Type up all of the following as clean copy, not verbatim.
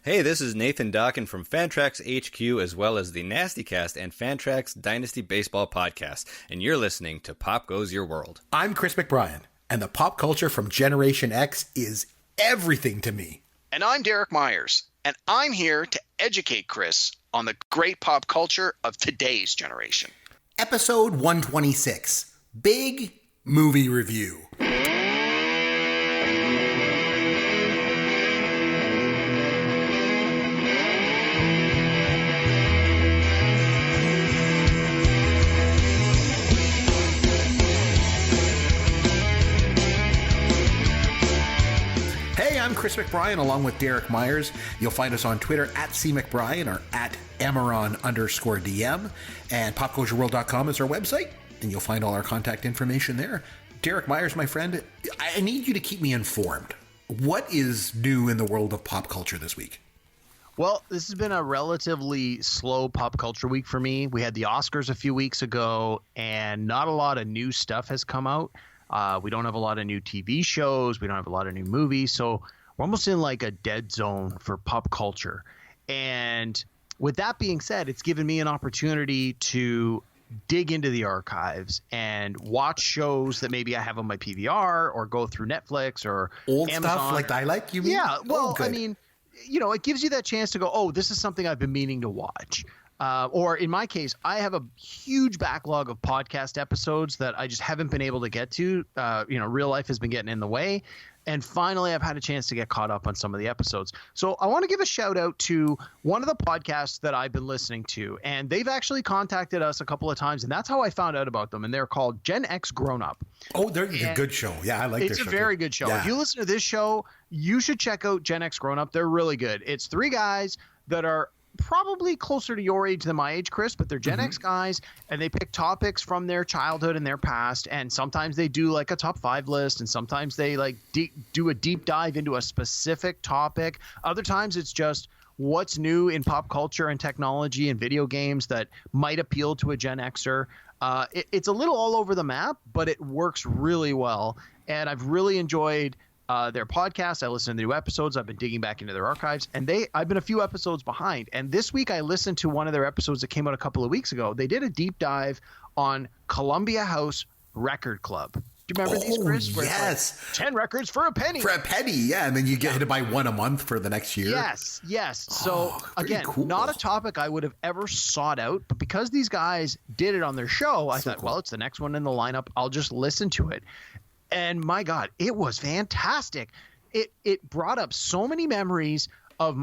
Hey, this is Nathan Dawkin from Fantrax HQ, as well as the NastyCast and Fantrax Dynasty Baseball Podcast, and you're listening to Pop Goes Your World. I'm Chris McBrien, and the pop culture from Generation X is everything to me. And I'm Derek Myers, and I'm here to educate Chris on the great pop culture of today's generation. Episode 126, Big Movie Review. I'm Chris McBrien, along with Derek Myers. You'll find us on Twitter at CMcBrien or at Amaron_DM. And popgoesyourworld.com is our website, and you'll find all our contact information there. Derek Myers, my friend, I need you to keep me informed. What is new in the world of pop culture this week? Well, this has been a relatively slow pop culture week for me. We had the Oscars a few weeks ago, and not a lot of new stuff has come out. We don't have a lot of new TV shows. We don't have a lot of new movies. So we're almost in like a dead zone for pop culture. And with that being said, it's given me an opportunity to dig into the archives and watch shows that maybe I have on my PVR or go through Netflix or old Amazon. Stuff like I like, you mean? Yeah. Well, I mean, it gives you that chance to go, oh, this is something I've been meaning to watch. Or in my case, I have a huge backlog of podcast episodes that I just haven't been able to get to. Real life has been getting in the way. And finally, I've had a chance to get caught up on some of the episodes. So I want to give a shout out to one of the podcasts that I've been listening to. And they've actually contacted us a couple of times. And that's how I found out about them. And they're called Gen X Grown Up. Oh, they're a good show. Yeah, I like their show. It's a very good show. Yeah. If you listen to this show, you should check out Gen X Grown Up. They're really good. It's three guys that are probably closer to your age than my age, Chris, but they're Gen X guys, and they pick topics from their childhood and their past, and sometimes they do like a top 5 list, and sometimes they like do a deep dive into a specific topic. Other times it's just what's new in pop culture and technology and video games that might appeal to a Gen Xer. It's a little all over the map, but it works really well, and I've really enjoyed their podcast. I listen to new episodes. I've been digging back into their archives, and I've been a few episodes behind. And this week I listened to one of their episodes that came out a couple of weeks ago. They did a deep dive on Columbia House Record Club. Do you remember these, Chris? Yes. Like 10 records for a penny. For a penny, yeah. And then you get to buy one a month for the next year. Yes. So again, cool. Not a topic I would have ever sought out, but because these guys did it on their show, I thought, well, it's the next one in the lineup. I'll just listen to it. And my God, it was fantastic. It brought up so many memories of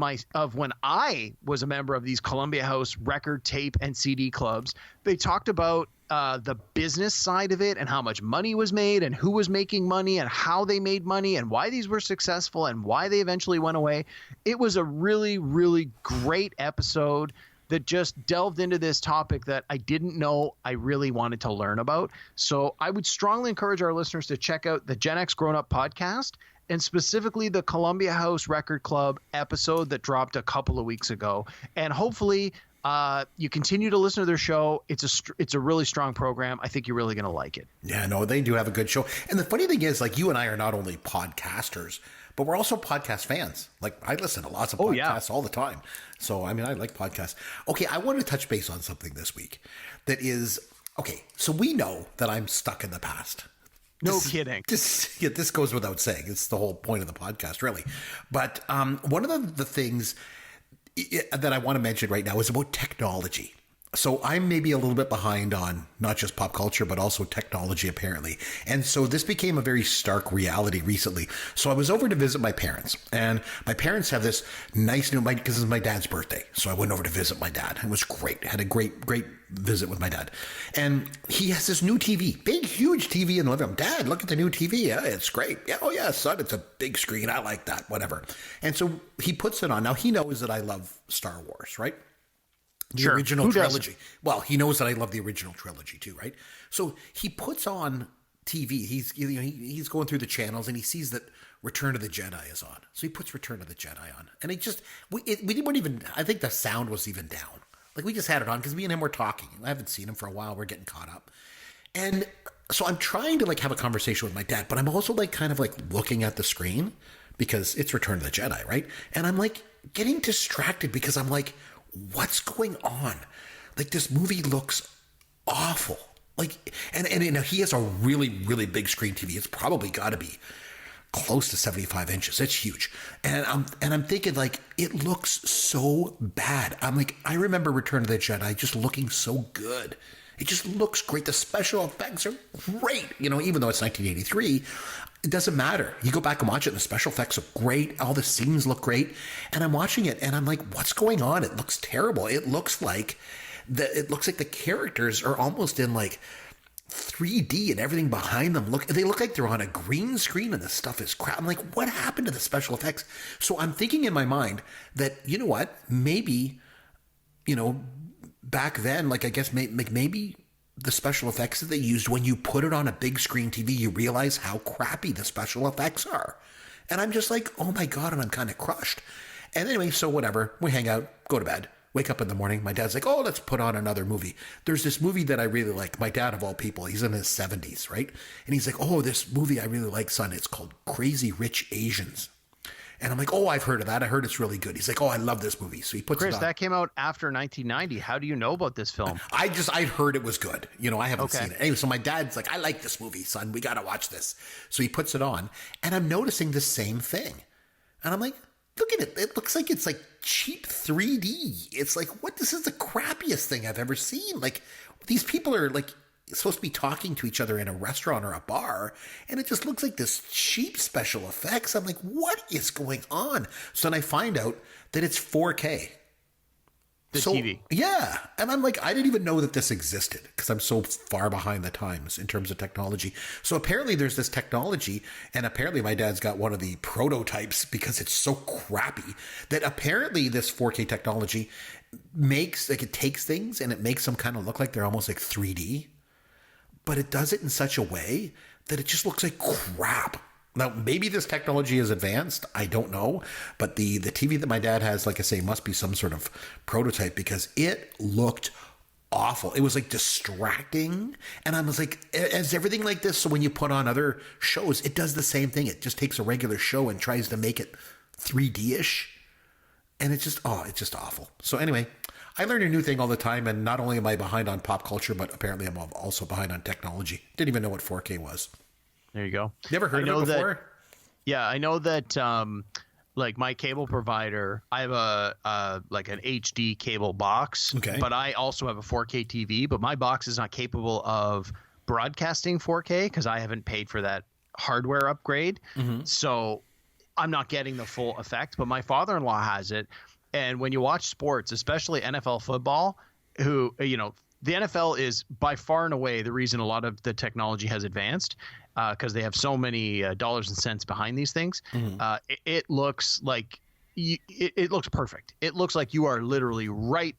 when I was a member of these Columbia House record, tape, and CD clubs. They talked about the business side of it and how much money was made and who was making money and how they made money and why these were successful and why they eventually went away. It was a really, really great episode that just delved into this topic that I didn't know I really wanted to learn about. So I would strongly encourage our listeners to check out the Gen X Grown Up podcast, and specifically the Columbia House Record Club episode that dropped a couple of weeks ago. And hopefully you continue to listen to their show. It's a really strong program. I think you're really going to like it. Yeah, no, they do have a good show. And the funny thing is, like, you and I are not only podcasters, but we're also podcast fans. Like, I listen to lots of podcasts all the time. So, I mean, I like podcasts. Okay, I want to touch base on something this week that is, okay, so we know that I'm stuck in the past. No kidding. This goes without saying. It's the whole point of the podcast, really. But one of the things that I want to mention right now is about technology. So I'm maybe a little bit behind on not just pop culture, but also technology, apparently. And so this became a very stark reality recently. So I was over to visit my parents, and my parents have this nice new, because it's my dad's birthday. So I went over to visit my dad. It was great. I had a great visit with my dad. And he has this new TV, big, huge TV in the living room. Dad, look at the new TV. Yeah, it's great. Yeah, oh yeah, son, it's a big screen. I like that, whatever. And so he puts it on. Now he knows that I love Star Wars, right? The original trilogy. Well, he knows that I love the original trilogy too, right? So he puts on TV. He's going through the channels and he sees that Return of the Jedi is on. So he puts Return of the Jedi on, and we weren't even. I think the sound was even down. Like, we just had it on because me and him were talking. I haven't seen him for a while. We're getting caught up, and so I'm trying to like have a conversation with my dad, but I'm also like kind of like looking at the screen because it's Return of the Jedi, right? And I'm like, getting distracted because I'm like, what's going on? Like, this movie looks awful. Like, and you know, he has a really, really big screen TV. It's probably got to be close to 75 inches. It's huge. And I'm thinking, like, it looks so bad. I'm like, I remember Return of the Jedi just looking so good. It just looks great. The special effects are great. You know, even though it's 1983, it doesn't matter. You go back and watch it, and the special effects are great. All the scenes look great. And I'm watching it, and I'm like, what's going on? It looks terrible. It looks like the characters are almost in like 3D, and everything behind them look like they're on a green screen, and the stuff is crap. I'm like, what happened to the special effects? So I'm thinking in my mind that, you know what, maybe, you know, back then, like, I guess maybe the special effects that they used, when you put it on a big screen TV, you realize how crappy the special effects are. And I'm just like, oh my God, and I'm kind of crushed. And anyway, so whatever, we hang out, go to bed. Wake up in the morning, my dad's like, oh, let's put on another movie. There's this movie that I really like. My dad, of all people, he's in his 70s, right? And he's like, oh, this movie I really like, son. It's called Crazy Rich Asians. And I'm like, oh, I've heard of that. I heard it's really good. He's like, oh, I love this movie. So he puts it on. Chris, that came out after 1990. How do you know about this film? I heard it was good. You know, I haven't seen it. Anyway, so my dad's like, I like this movie, son. We got to watch this. So he puts it on, and I'm noticing the same thing. And I'm like, look at it. It looks like it's like cheap 3D. It's like, what? This is the crappiest thing I've ever seen. Like, these people are like supposed to be talking to each other in a restaurant or a bar, and it just looks like this cheap special effects. I'm like, what is going on? So then I find out that it's 4K. The TV. Yeah. And I'm like, I didn't even know that this existed because I'm so far behind the times in terms of technology. So apparently there's this technology, and apparently my dad's got one of the prototypes because it's so crappy that apparently this 4K technology makes, like, it takes things and it makes them kind of look like they're almost like 3D, but it does it in such a way that it just looks like crap. Now, maybe this technology is advanced. I don't know. But the TV that my dad has, like I say, must be some sort of prototype because it looked awful. It was like distracting. And I was like, is everything like this? So when you put on other shows, it does the same thing. It just takes a regular show and tries to make it 3D-ish. And it's just awful. So anyway, I learn a new thing all the time. And not only am I behind on pop culture, but apparently I'm also behind on technology. Didn't even know what 4K was. There you go. Never heard of it before? Yeah, I know that like my cable provider, I have like an HD cable box, okay, but I also have a 4K TV, but my box is not capable of broadcasting 4K because I haven't paid for that hardware upgrade. Mm-hmm. So I'm not getting the full effect, but my father-in-law has it. And when you watch sports, especially NFL football, who, you know, the NFL is by far and away the reason a lot of the technology has advanced because they have so many dollars and cents behind these things. Mm-hmm. It looks like it looks perfect. It looks like you are literally right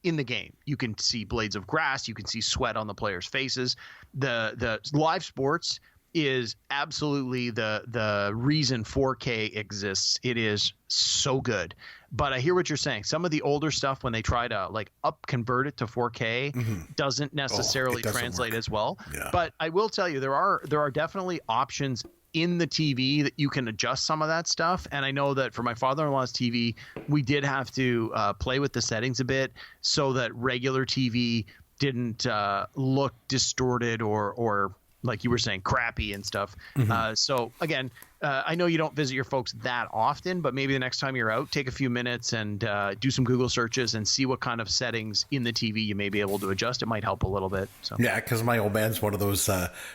in the game. You can see blades of grass. You can see sweat on the players' faces. The live sports is absolutely the reason 4K exists. It is so good. But I hear what you're saying. Some of the older stuff, when they try to like convert it to 4K, mm-hmm. doesn't necessarily translate as well. Yeah. But I will tell you, there are definitely options in the TV that you can adjust some of that stuff. And I know that for my father-in-law's TV, we did have to play with the settings a bit so that regular TV didn't look distorted or like you were saying, crappy and stuff. Mm-hmm. So again, I know you don't visit your folks that often, but maybe the next time you're out, take a few minutes and do some Google searches and see what kind of settings in the TV you may be able to adjust. It might help a little bit. So yeah, because my old man's one of those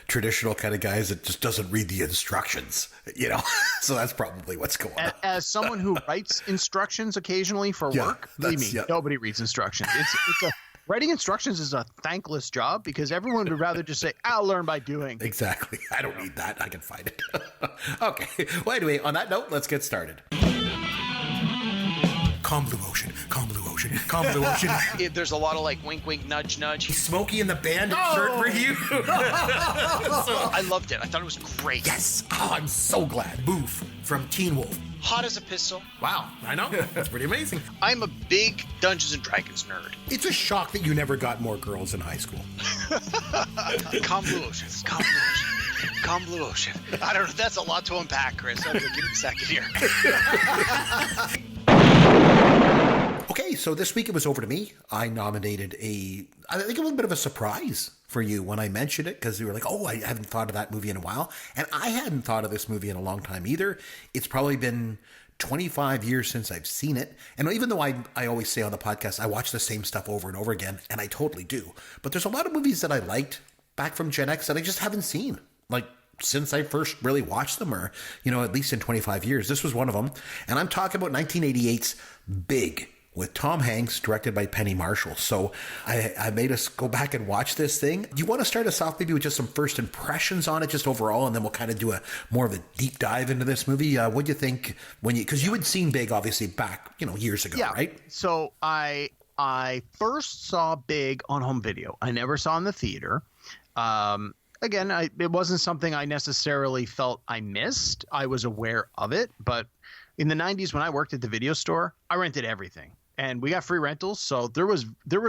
traditional kind of guys that just doesn't read the instructions, you know. So that's probably what's going on. As someone who writes instructions occasionally for work, believe me, nobody reads instructions. It's writing instructions is a thankless job because everyone would rather just say, I'll learn by doing. Exactly. I don't need that. I can find it. Okay. Well, anyway, on that note, let's get started. Calm blue ocean. Calm blue ocean. Calm blue ocean. There's a lot of like wink, wink, nudge, nudge. Smokey and the Bandit shirt review. I loved it. I thought it was great. Yes. Oh, I'm so glad. Boof from Teen Wolf. Hot as a pistol. Wow, I know. That's pretty amazing. I'm a big Dungeons & Dragons nerd. It's a shock that you never got more girls in high school. Calm blue ocean. Calm blue ocean. Calm blue ocean. I don't know. That's a lot to unpack, Chris. Okay, give me a second here. So this week it was over to me. I nominated I think it was a bit of a surprise for you when I mentioned it, because you were like, oh, I haven't thought of that movie in a while. And I hadn't thought of this movie in a long time either. It's probably been 25 years since I've seen it. And even though I always say on the podcast, I watch the same stuff over and over again, and I totally do. But there's a lot of movies that I liked back from Gen X that I just haven't seen, like since I first really watched them, or, at least in 25 years. This was one of them. And I'm talking about 1988's Big, with Tom Hanks, directed by Penny Marshall. So I made us go back and watch this thing. You want to start us off maybe with just some first impressions on it, just overall, and then we'll kind of do more of a deep dive into this movie. What do you think because you had seen Big obviously back, years ago, right? So I first saw Big on home video. I never saw it in the theater. Again, it wasn't something I necessarily felt I missed. I was aware of it, but in the 90s when I worked at the video store, I rented everything. And we got free rentals, so there was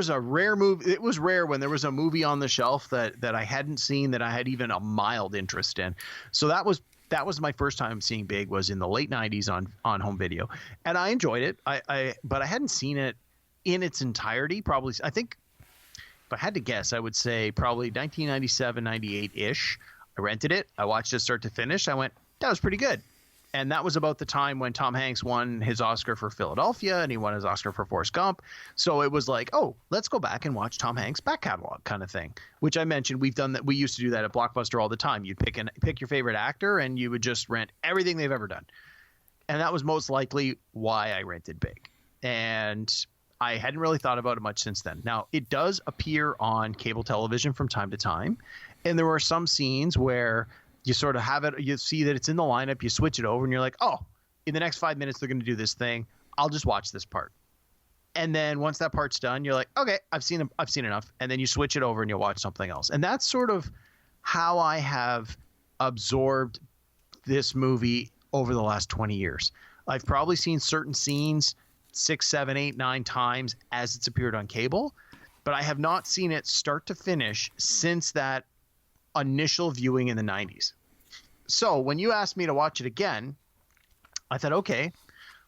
a rare movie. It was rare when there was a movie on the shelf that I hadn't seen, that I had even a mild interest in. So that was my first time seeing Big, was in the late 90s on home video, and I enjoyed it. But I hadn't seen it in its entirety. Probably, I think, if I had to guess, I would say probably 1997, 98 ish. I rented it. I watched it start to finish. I went, that was pretty good. And that was about the time when Tom Hanks won his Oscar for Philadelphia, and he won his Oscar for Forrest Gump. So it was like, oh, let's go back and watch Tom Hanks' back catalog kind of thing, which I mentioned we've done that. We used to do that at Blockbuster all the time. You'd pick your favorite actor, and you would just rent everything they've ever done. And that was most likely why I rented Big. And I hadn't really thought about it much since then. Now, it does appear on cable television from time to time. And there were some scenes where you sort of have it, you see that it's in the lineup, you switch it over, and you're like, oh, in the next 5 minutes, they're going to do this thing. I'll just watch this part. And then once that part's done, you're like, okay, I've seen enough. And then you switch it over and you watch something else. And that's sort of how I have absorbed this movie over the last 20 years. I've probably seen certain scenes 6, 7, 8, 9 times as it's appeared on cable, but I have not seen it start to finish since that initial viewing in the 90s. So when you asked me to watch it again, I thought, okay,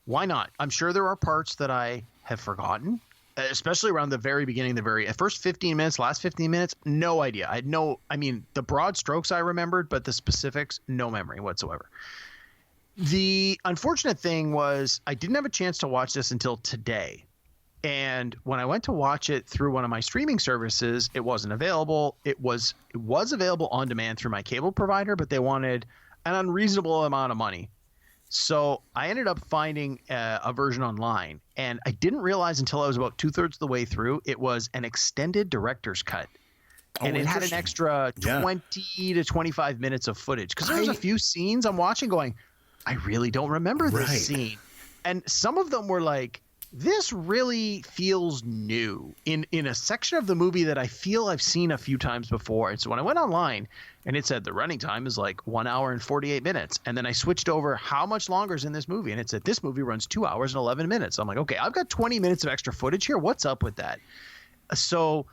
why not? I'm sure there are parts that I have forgotten, especially around the very beginning, first 15 minutes, last 15 minutes, no idea. The broad strokes I remembered, but the specifics, no memory whatsoever. The unfortunate thing was I didn't have a chance to watch this until today. And when I went to watch it through one of my streaming services, it wasn't available. It was available on demand through my cable provider, but they wanted an unreasonable amount of money. So I ended up finding a version online, and I didn't realize until I was about 2/3 of the way through, it was an extended director's cut. And it had an extra 20 to 25 minutes of footage, because there's a few scenes I'm watching going, I really don't remember this scene. And some of them were like, this really feels new in a section of the movie that I feel I've seen a few times before. And so when I went online and it said the running time is like 1 hour and 48 minutes. And then I switched over how much longer is in this movie. And it said this movie runs 2 hours and 11 minutes. I'm like, okay, I've got 20 minutes of extra footage here. What's up with that? So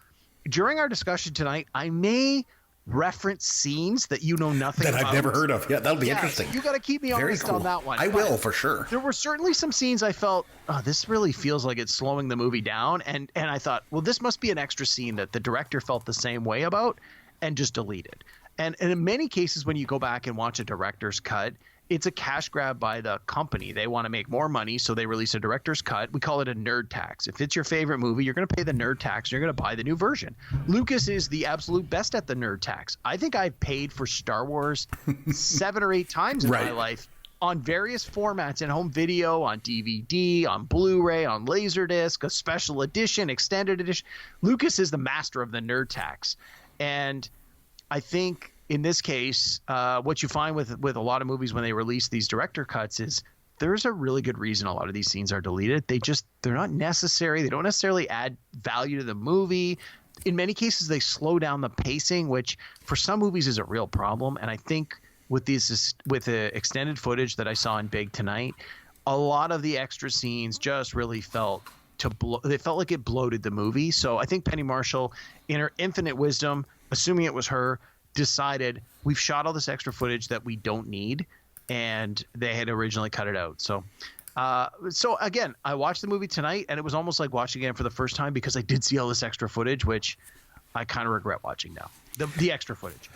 during our discussion tonight, I may reference scenes that you know nothing that about. I've never heard of. Yeah, that'll be interesting. You got to keep me honest on that one. I will, for sure. There were certainly some scenes I felt, oh, this really feels like it's slowing the movie down. And I thought, well, this must be an extra scene that the director felt the same way about and just deleted. And in many cases, when you go back and watch a director's cut, it's a cash grab by the company. They want to make more money, so they release a director's cut. We call it a nerd tax. If it's your favorite movie, you're going to pay the nerd tax. You're going to buy the new version. Lucas is the absolute best at the nerd tax. I think I've paid for Star Wars 7 or 8 times in my life on various formats, in home video, on DVD, on Blu-ray, on Laserdisc, a special edition, extended edition. Lucas is the master of the nerd tax. And I think in this case, what you find with a lot of movies when they release these director cuts is there's a really good reason a lot of these scenes are deleted. They're not necessary. They don't necessarily add value to the movie. In many cases, they slow down the pacing, which for some movies is a real problem. And I think with the extended footage that I saw in Big tonight, a lot of the extra scenes just really felt like it bloated the movie. So I think Penny Marshall, in her infinite wisdom, assuming it was her, decided we've shot all this extra footage that we don't need, and they had originally cut it out. So So again, I watched the movie tonight, and it was almost like watching it again for the first time because I did see all this extra footage, which I kind of regret watching now. The extra footage.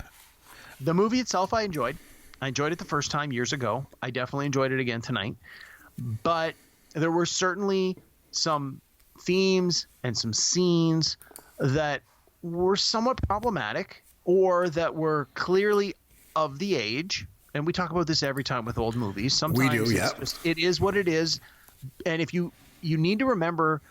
The movie itself, I enjoyed. I enjoyed it the first time years ago. I definitely enjoyed it again tonight. But there were certainly some themes and some scenes that were somewhat problematic or that were clearly of the age. And we talk about this every time with old movies. Sometimes we do, yeah. It is what it is. And if you need to remember,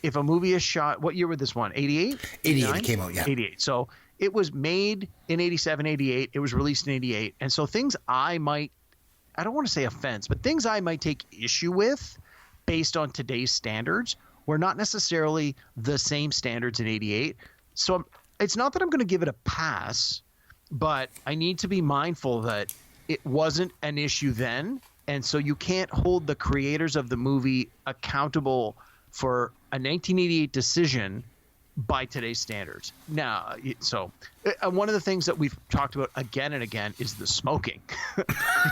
if a movie is shot, what year was this one? 88? 88 it came out, yeah. 88. So it was made in 87, 88. It was released in 88. And so things I don't want to say offense, but things I might take issue with based on today's standards were not necessarily the same standards in 88. So it's not that I'm going to give it a pass, but I need to be mindful that it wasn't an issue then, and so you can't hold the creators of the movie accountable for a 1988 decision by today's standards. Now, so one of the things that we've talked about again and again is the smoking. It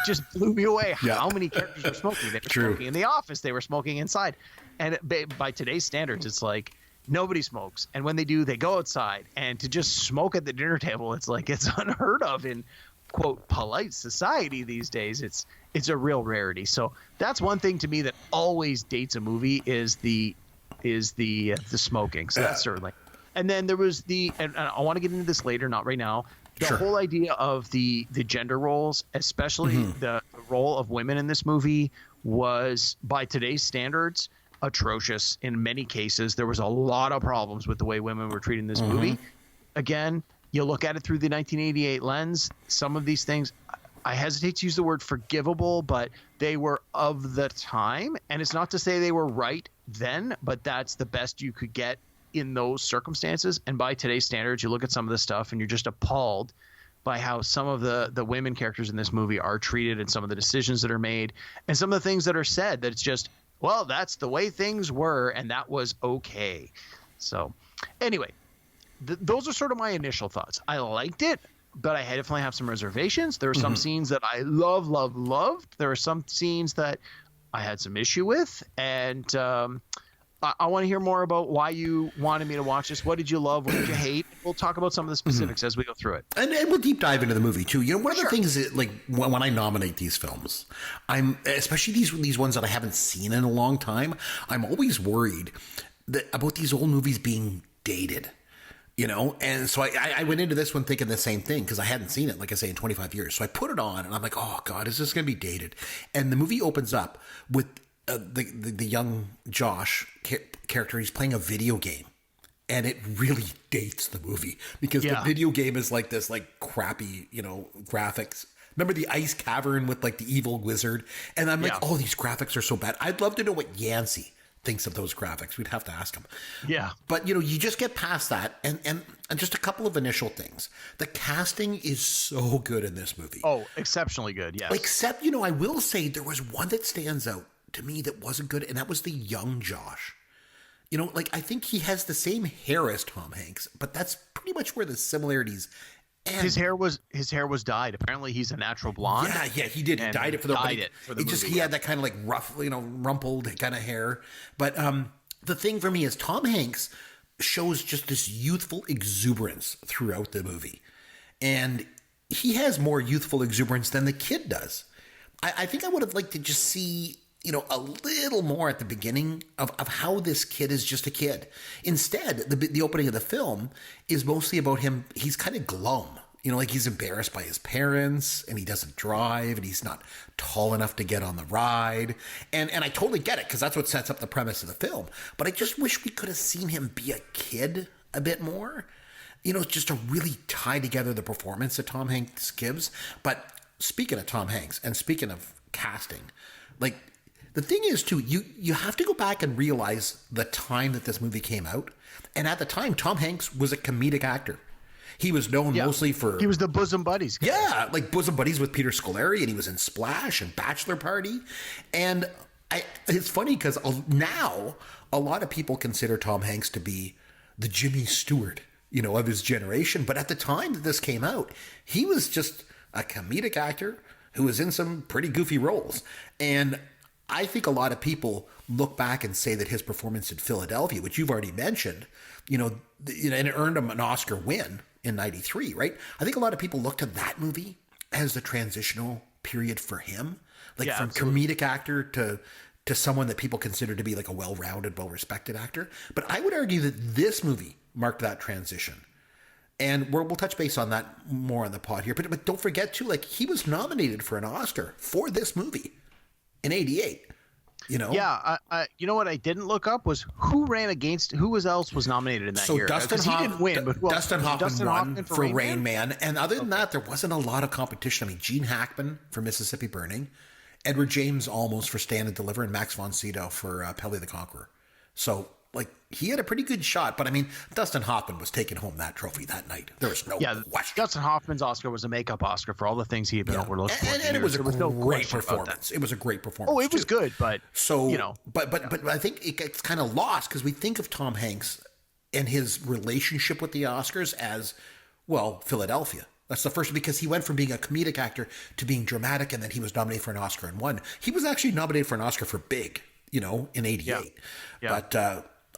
just blew me away how many characters were smoking. They were smoking in the office. They were smoking inside. And by today's standards, it's like nobody smokes. And when they do, they go outside. And to just smoke at the dinner table, it's like it's unheard of in quote polite society these days. It's a real rarity. So that's one thing to me that always dates a movie is the smoking. So that's certainly. And then there was and I want to get into this later, not right now. The whole idea of the gender roles, especially the role of women in this movie, was by today's standards atrocious in many cases. There was a lot of problems with the way women were treated in this movie. Again, you look at it through the 1988 lens, some of these things, I hesitate to use the word forgivable, but they were of the time. And it's not to say they were right then, but that's the best you could get in those circumstances. And by today's standards, you look at some of the stuff and you're just appalled by how some of the women characters in this movie are treated and some of the decisions that are made and some of the things that are said that it's just, well, that's the way things were and that was okay. So anyway, those are sort of my initial thoughts. I liked it, but I definitely have some reservations. There are some scenes that I loved. There are some scenes that I had some issue with. And I want to hear more about why you wanted me to watch this. What did you love? What did you hate? We'll talk about some of the specifics as we go through it. And we'll deep dive into the movie too. You know, one of the things that, like, when I nominate these films, I'm especially these ones that I haven't seen in a long time, I'm always worried about these old movies being dated. You know, and so I went into this one thinking the same thing because I hadn't seen it, like I say, in 25 years. So I put it on and I'm like, oh, God, is this going to be dated? And the movie opens up with the young Josh character. He's playing a video game. And it really dates the movie because the video game is like this, like, crappy, you know, graphics. Remember the ice cavern with, like, the evil wizard? And I'm like, oh, these graphics are so bad. I'd love to know what Yancey thinks of those graphics. We'd have to ask him. Yeah. But, you know, you just get past that and just a couple of initial things. The casting is so good in this movie. Oh, exceptionally good, yes. Except, you know, I will say there was one that stands out to me that wasn't good, and that was the young Josh. You know, like, I think he has the same hair as Tom Hanks, but that's pretty much where the similarities end. His hair was dyed. Apparently he's a natural blonde. Yeah, he did. He dyed it for the movie. He had that kind of like rough, you know, rumpled kind of hair. But the thing for me is Tom Hanks shows just this youthful exuberance throughout the movie. And he has more youthful exuberance than the kid does. I think I would have liked to just see, you know, a little more at the beginning of how this kid is just a kid. Instead, the opening of the film is mostly about him. He's kind of glum. You know, like he's embarrassed by his parents and he doesn't drive and he's not tall enough to get on the ride. And I totally get it because that's what sets up the premise of the film. But I just wish we could have seen him be a kid a bit more. You know, just to really tie together the performance that Tom Hanks gives. But speaking of Tom Hanks and speaking of casting, like, the thing is, too, you have to go back and realize the time that this movie came out. And at the time, Tom Hanks was a comedic actor. He was known mostly for... He was the bosom buddies guy. Yeah, like bosom buddies with Peter Scolari, and he was in Splash and Bachelor Party. And it's funny because now a lot of people consider Tom Hanks to be the Jimmy Stewart, you know, of his generation. But at the time that this came out, he was just a comedic actor who was in some pretty goofy roles. And I think a lot of people look back and say that his performance in Philadelphia, which you've already mentioned, and it earned him an Oscar win in '93, right? I think a lot of people look to that movie as the transitional period for him, like from comedic actor to someone that people consider to be like a well-rounded, well-respected actor. But I would argue that this movie marked that transition. And we'll touch base on that more on the pod here. But don't forget, too, like, he was nominated for an Oscar for this movie in '88. Yeah, you know what I didn't look up was who else was nominated in that year. So Dustin Hoffman won for Rain Man. And other than that, there wasn't a lot of competition. I mean, Gene Hackman for Mississippi Burning, Edward James Olmos for Stand and Deliver, and Max von Sydow for Pele the Conqueror. So, like, he had a pretty good shot. But, I mean, Dustin Hoffman was taking home that trophy that night. There was no question. Dustin Hoffman's Oscar was a makeup Oscar for all the things he had been overlooked for. And it was a great performance. It was a great performance. Oh, it was good, but... So, but I think it gets kind of lost because we think of Tom Hanks and his relationship with the Oscars as, well, Philadelphia. That's the first, because he went from being a comedic actor to being dramatic, and then he was nominated for an Oscar and won. He was actually nominated for an Oscar for Big, in '88. Yeah. But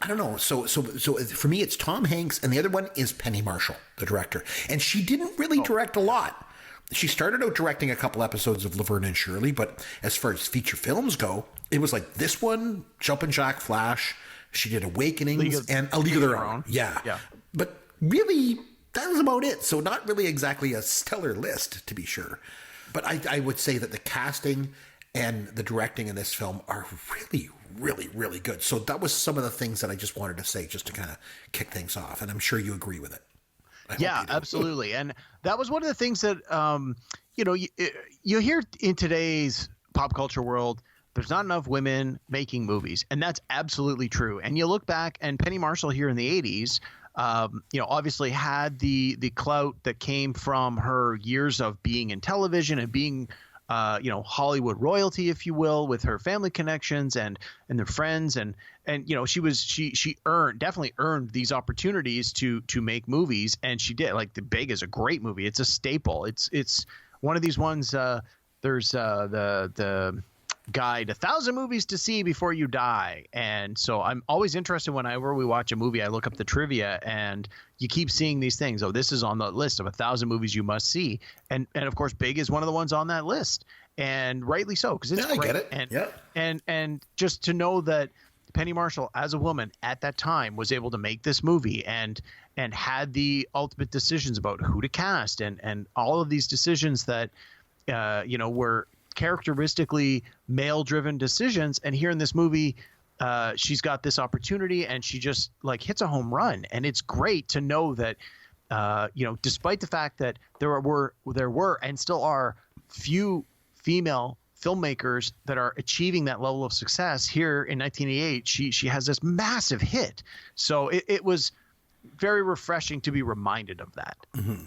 I don't know. So for me, it's Tom Hanks, and the other one is Penny Marshall, the director. And she didn't really direct a lot. She started out directing a couple episodes of Laverne and Shirley, but as far as feature films go, it was like this one, Jumpin' Jack Flash. She did Awakenings and A League of Their Own. Yeah. But really, that was about it. So not really exactly a stellar list, to be sure. But I would say that the casting and the directing in this film are really, really, really good. So that was some of the things that I just wanted to say just to kind of kick things off. And I'm sure you agree with it. Yeah, absolutely. And that was one of the things that, you hear in today's pop culture world, there's not enough women making movies. And that's absolutely true. And you look back, and Penny Marshall here in the 80s, obviously had the clout that came from her years of being in television and being, Hollywood royalty, if you will, with her family connections and their friends. And she definitely earned these opportunities to make movies. And she did. Like, The Big is a great movie. It's a staple. It's one of these ones. There's the guide 1,000 movies to see before you die, and so I'm always interested whenever we watch a movie. I look up the trivia, and you keep seeing these things. Oh, this is on the list of 1,000 movies you must see, and of course, Big is one of the ones on that list, and rightly so, because it's great. I get it. And just to know that Penny Marshall, as a woman at that time, was able to make this movie and had the ultimate decisions about who to cast and all of these decisions that were characteristically male-driven decisions. And here in this movie, she's got this opportunity, and she just hits a home run. And it's great to know that despite the fact that there were and still are few female filmmakers that are achieving that level of success, here in 1988 she has this massive hit. So it was very refreshing to be reminded of that. Mm-hmm.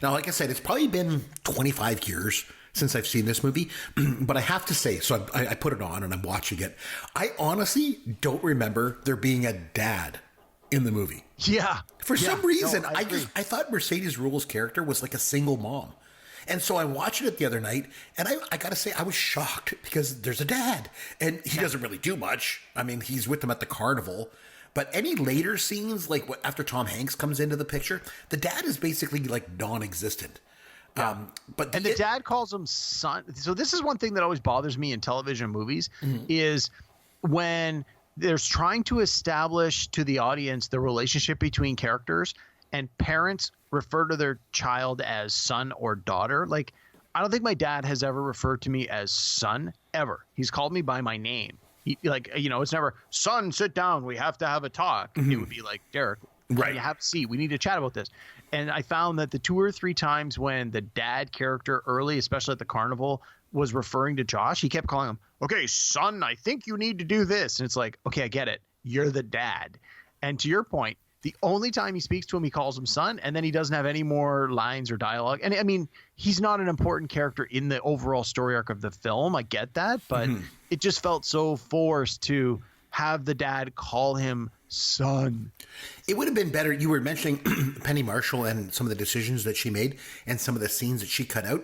Now, like I said, it's probably been 25 years since I've seen this movie, but I have to say, so I put it on and I'm watching it. I honestly don't remember there being a dad in the movie. Yeah. For some reason, I thought Mercedes Ruehl's character was like a single mom. And so I watched it the other night, and I got to say, I was shocked because there's a dad, and he doesn't really do much. I mean, he's with them at the carnival. But any later scenes, like after Tom Hanks comes into the picture, the dad is basically like non-existent. Yeah. The dad calls him son. So this is one thing that always bothers me in television and movies, is when there's trying to establish to the audience the relationship between characters, and parents refer to their child as son or daughter. Like, I don't think my dad has ever referred to me as son, ever. He's called me by my name. It's never, son, sit down, we have to have a talk. Mm-hmm. It would be like, Derek, right, you have to see, we need to chat about this. And I found that the 2 or 3 times when the dad character early, especially at the carnival, was referring to Josh, he kept calling him, okay, son, I think you need to do this. And it's like, okay, I get it. You're the dad. And to your point, the only time he speaks to him, he calls him son, and then he doesn't have any more lines or dialogue. And I mean, he's not an important character in the overall story arc of the film. I get that, but it just felt so forced to have the dad call him son. It would have been better. You were mentioning Penny Marshall and some of the decisions that she made and some of the scenes that she cut out.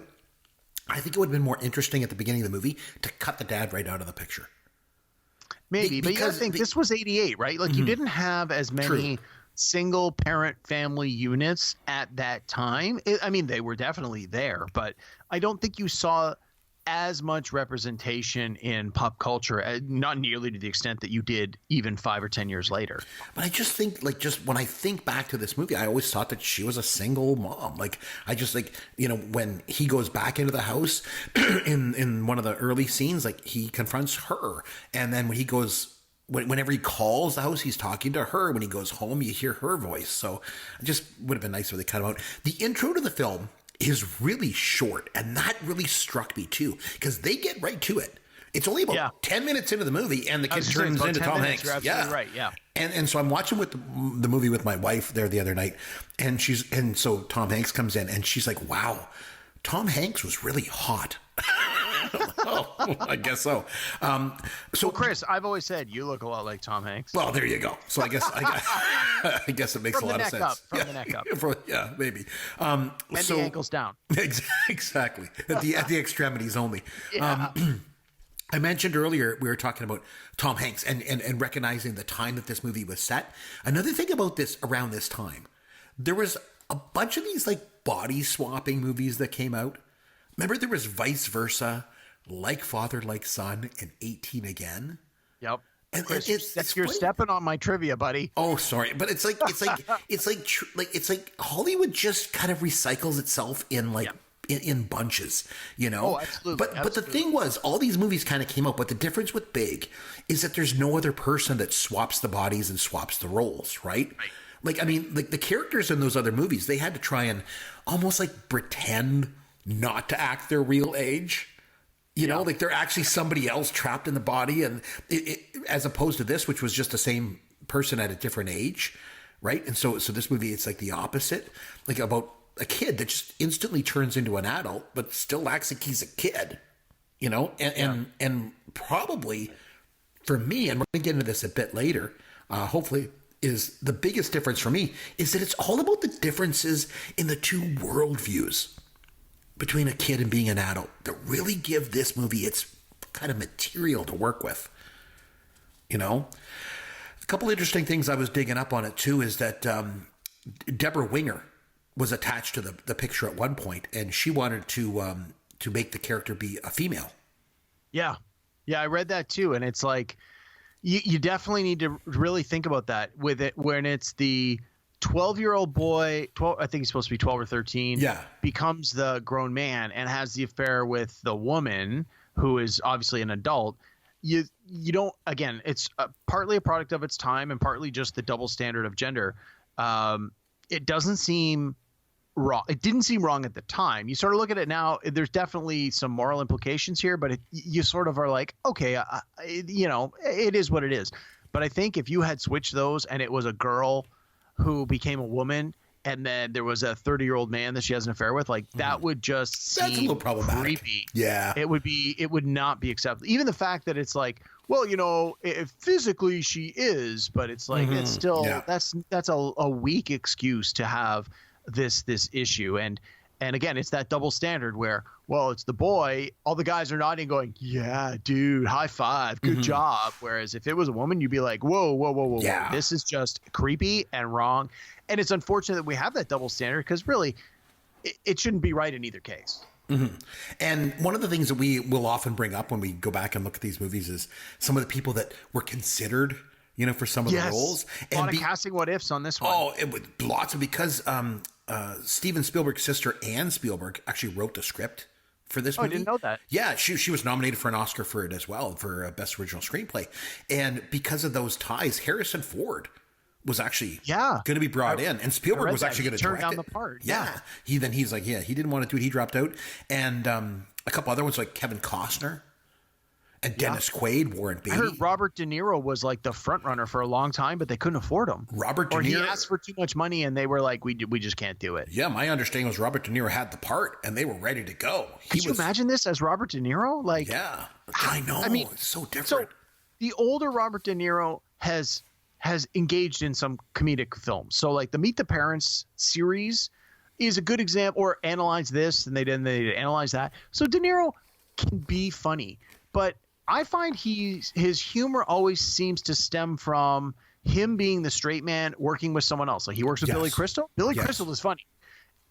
I think it would have been more interesting at the beginning of the movie to cut the dad right out of the picture. Maybe, but you gotta think this was 88, right? Like you didn't have as many single parent family units at that time. I mean, they were definitely there, but I don't think you saw as much representation in pop culture, not nearly to the extent that you did even 5 or 10 years later. But I just think, like, just when I think back to this movie, I always thought that she was a single mom. Like, I just, like, you know, when he goes back into the house in one of the early scenes, like, he confronts her. And then when he goes, whenever he calls the house, he's talking to her. When he goes home, you hear her voice. So it just would have been nice if they cut him out. The intro to the film is really short, and that really struck me too, because they get right to it. It's only about 10 minutes into the movie, and the kid turns into Tom Hanks. You're absolutely right. Yeah. And so I'm watching with the movie with my wife there the other night, and so Tom Hanks comes in, and she's like, "Wow, Tom Hanks was really hot." Oh, I guess so. So Chris, I've always said you look a lot like Tom Hanks. Well, there you go. So I guess I guess it makes a lot of sense. From the neck up. Yeah, maybe. And the ankles down. Exactly. At the extremities only. Yeah. I mentioned earlier we were talking about Tom Hanks and recognizing the time that this movie was set. Another thing about this around this time, there was a bunch of these like body swapping movies that came out. Remember, there was Vice Versa, Like Father, Like Son, and 18 Again. Yep. And Chris, it's you're funny. Stepping on my trivia, buddy. Oh, sorry, but it's like Hollywood just kind of recycles itself in like in bunches, you know. Oh, absolutely. But the thing was, all these movies kind of came out. But the difference with Big is that there's no other person that swaps the bodies and swaps the roles, right? Like, I mean, like the characters in those other movies, they had to try and almost like pretend not to act their real age. You know, like they're actually somebody else trapped in the body, and as opposed to this, which was just the same person at a different age, right? And so this movie, it's like the opposite, like about a kid that just instantly turns into an adult, but still acts like he's a kid, you know? And probably for me, and we're going to get into this a bit later, hopefully, is the biggest difference for me is that it's all about the differences in the two worldviews between a kid and being an adult that really give this movie its kind of material to work with. You know, a couple interesting things I was digging up on it too is that Deborah Winger was attached to the picture at one point, and she wanted to make the character be a female. Yeah, I read that too, and it's like you definitely need to really think about that with it when it's the 12-year-old boy, I think he's supposed to be 12 or 13, becomes the grown man and has the affair with the woman who is obviously an adult. You don't, again, it's partly a product of its time and partly just the double standard of gender. It doesn't seem wrong. It didn't seem wrong at the time. You sort of look at it now, there's definitely some moral implications here, but you sort of are like, okay, you know, it is what it is. But I think if you had switched those and it was a girl who became a woman, and then there was a 30-year-old man that she has an affair with, like that would just seem That's a little problematic. Creepy. Yeah, it would not be acceptable. Even the fact that it's like, well, you know, physically she is, but it's like it's still that's a weak excuse to have this issue. And again, it's that double standard where, well, it's the boy, all the guys are nodding going, yeah, dude, high five, good job. Whereas if it was a woman, you'd be like, whoa. Yeah. This is just creepy and wrong. And it's unfortunate that we have that double standard because really it shouldn't be right in either case. Mm-hmm. And one of the things that we will often bring up when we go back and look at these movies is some of the people that were considered, you know, for some of the roles. A lot of casting what ifs on this one. Oh, it was lots of, because Steven Spielberg's sister Anne Spielberg actually wrote the script for this movie. I didn't know that. Yeah, she was nominated for an Oscar for it as well, for Best Original Screenplay. And because of those ties, Harrison Ford was actually going to be brought in, and Spielberg was actually going to direct down it. the part. Yeah. He didn't want to do it. He dropped out. And a couple other ones like Kevin Costner and Dennis Quaid, Warren Beatty. I heard Robert De Niro was like the front runner for a long time, but they couldn't afford him. Or he asked for too much money, and they were like, we just can't do it. Yeah, my understanding was Robert De Niro had the part, and they were ready to go. Could you imagine this as Robert De Niro? Like, yeah, I know. I mean, it's so different. So the older Robert De Niro has engaged in some comedic films. So like the Meet the Parents series is a good example, or Analyze This, and they analyze that. So De Niro can be funny, but I find his humor always seems to stem from him being the straight man working with someone else. Like he works with Billy Crystal. Billy Crystal is funny.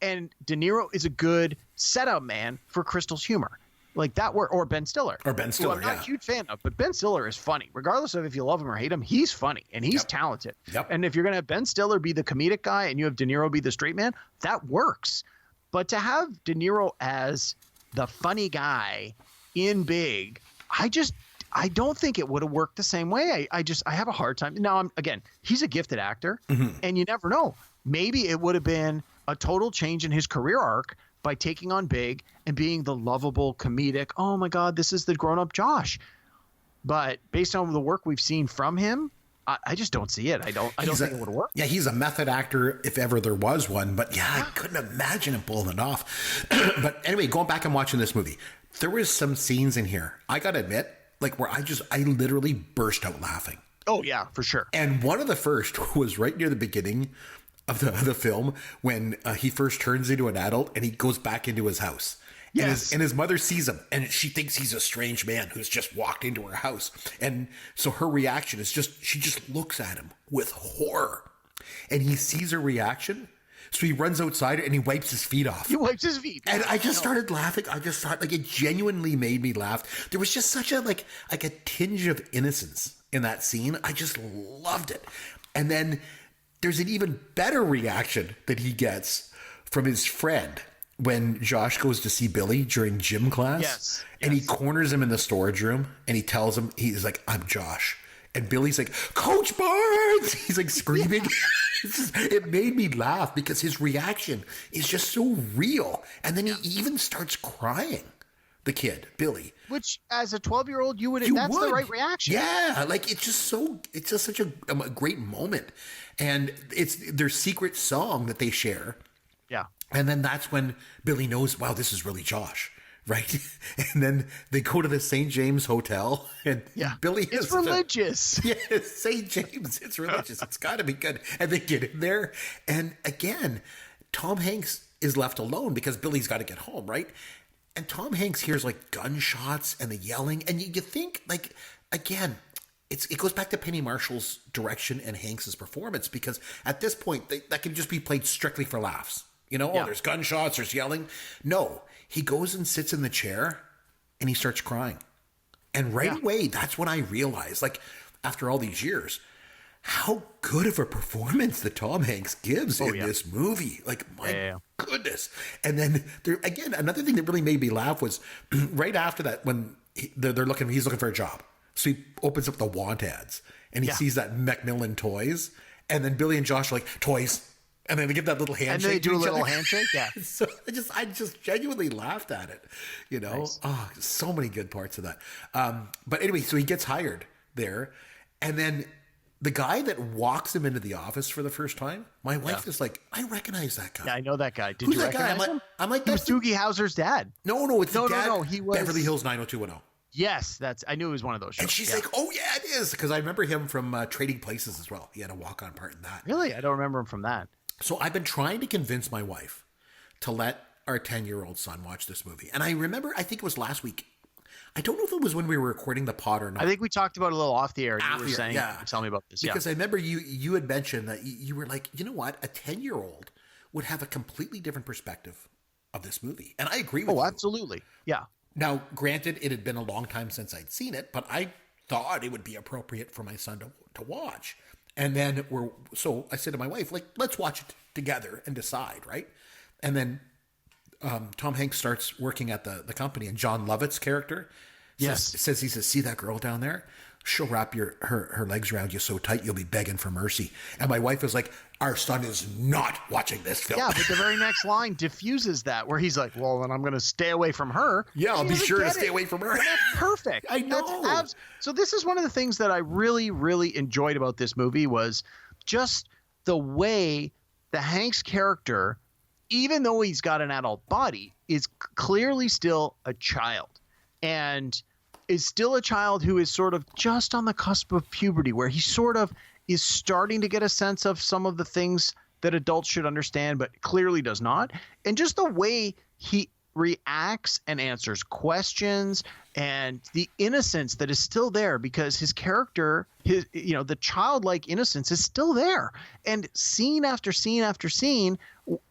And De Niro is a good setup man for Crystal's humor. Like that work, or Ben Stiller. Or Ben Stiller, who I'm not a huge fan of, but Ben Stiller is funny. Regardless of if you love him or hate him, he's funny and he's talented. Yep. And if you're going to have Ben Stiller be the comedic guy and you have De Niro be the straight man, that works. But to have De Niro as the funny guy in Big, I don't think it would have worked the same way. I have a hard time. Now, he's a gifted actor, and you never know. Maybe it would have been a total change in his career arc by taking on Big and being the lovable comedic, oh my God, this is the grown-up Josh. But based on the work we've seen from him, I just don't see it. I don't think it would work. Yeah, he's a method actor if ever there was one. But I couldn't imagine him pulling it off. But anyway, going back and watching this movie, there was some scenes in here, I got to admit, like where I literally burst out laughing. Oh, yeah, for sure. And one of the first was right near the beginning of the film when he first turns into an adult and he goes back into his house. Yes. And his mother sees him and she thinks he's a strange man who's just walked into her house. And so her reaction is she just looks at him with horror. And he sees her reaction. So he runs outside and he wipes his feet off. He wipes his feet. And I just started laughing. I just thought it genuinely made me laugh. There was just such a a tinge of innocence in that scene. I just loved it. And then there's an even better reaction that he gets from his friend when Josh goes to see Billy during gym class. Yes. And he corners him in the storage room and he tells him, he's like, I'm Josh. And Billy's like, Coach Barnes! He's like screaming. It made me laugh because his reaction is just so real. And then he even starts crying, the kid, Billy. Which, as a 12-year-old, that's the right reaction. Yeah, it's just such a great moment. And it's their secret song that they share. Yeah. And then that's when Billy knows, wow, this is really Josh, right? And then they go to the St. James Hotel, and Billy is religious. Yes, St. James, it's religious. It's got to be good. And they get in there, and again, Tom Hanks is left alone because Billy's got to get home, right? And Tom Hanks hears gunshots and the yelling, and you think again. It goes back to Penny Marshall's direction and Hanks's performance because at this point that can just be played strictly for laughs. Oh, there's gunshots, there's yelling. No, he goes and sits in the chair and he starts crying. And right away, that's when I realized, after all these years, how good of a performance that Tom Hanks gives in this movie. My goodness. And then again, another thing that really made me laugh was right after that when he's looking for a job. So he opens up the want ads and he sees that Macmillan toys. And then Billy and Josh are like, toys. And then they give that little handshake. And they do a little handshake, yeah. So I just genuinely laughed at it, Nice. Oh, so many good parts of that. But anyway, so he gets hired there. And then the guy that walks him into the office for the first time, my wife is like, I recognize that guy. Yeah, I know that guy. Did Who's you that guy? recognize him? I'm like, he was Doogie Howser's dad. No, it's the dad. No, he was Beverly Hills 90210. Yes, I knew it was one of those shows. And she's like, oh, yeah, it is. Because I remember him from Trading Places as well. He had a walk-on part in that. Really? I don't remember him from that. So I've been trying to convince my wife to let our 10-year-old son watch this movie. And I remember, I think it was last week. I don't know if it was when we were recording the pod or not. I think we talked about it a little off the air. You were saying, tell me about this. Because I remember you had mentioned that you were like, you know what? A 10-year-old would have a completely different perspective of this movie. And I agree with you. Oh, absolutely. Yeah. Now, granted, it had been a long time since I'd seen it, but I thought it would be appropriate for my son to watch. And then so I said to my wife, let's watch it together and decide, right? And then Tom Hanks starts working at the company, and John Lovett's character says, he says, see that girl down there? She'll wrap her legs around you so tight you'll be begging for mercy. And my wife was like, our son is not watching this film. Yeah, but the very next line diffuses that, where he's like, well, then I'm going to stay away from her. Yeah, I'll be sure to stay away from her. And that's perfect. I know. So this is one of the things that I really, really enjoyed about this movie was just the way the Hanks character, even though he's got an adult body, is clearly still a child. And is still a child who is sort of just on the cusp of puberty, where he sort of is starting to get a sense of some of the things that adults should understand, but clearly does not. And just the way he reacts and answers questions, and the innocence that is still there, because his character, the childlike innocence is still there. And scene after scene after scene,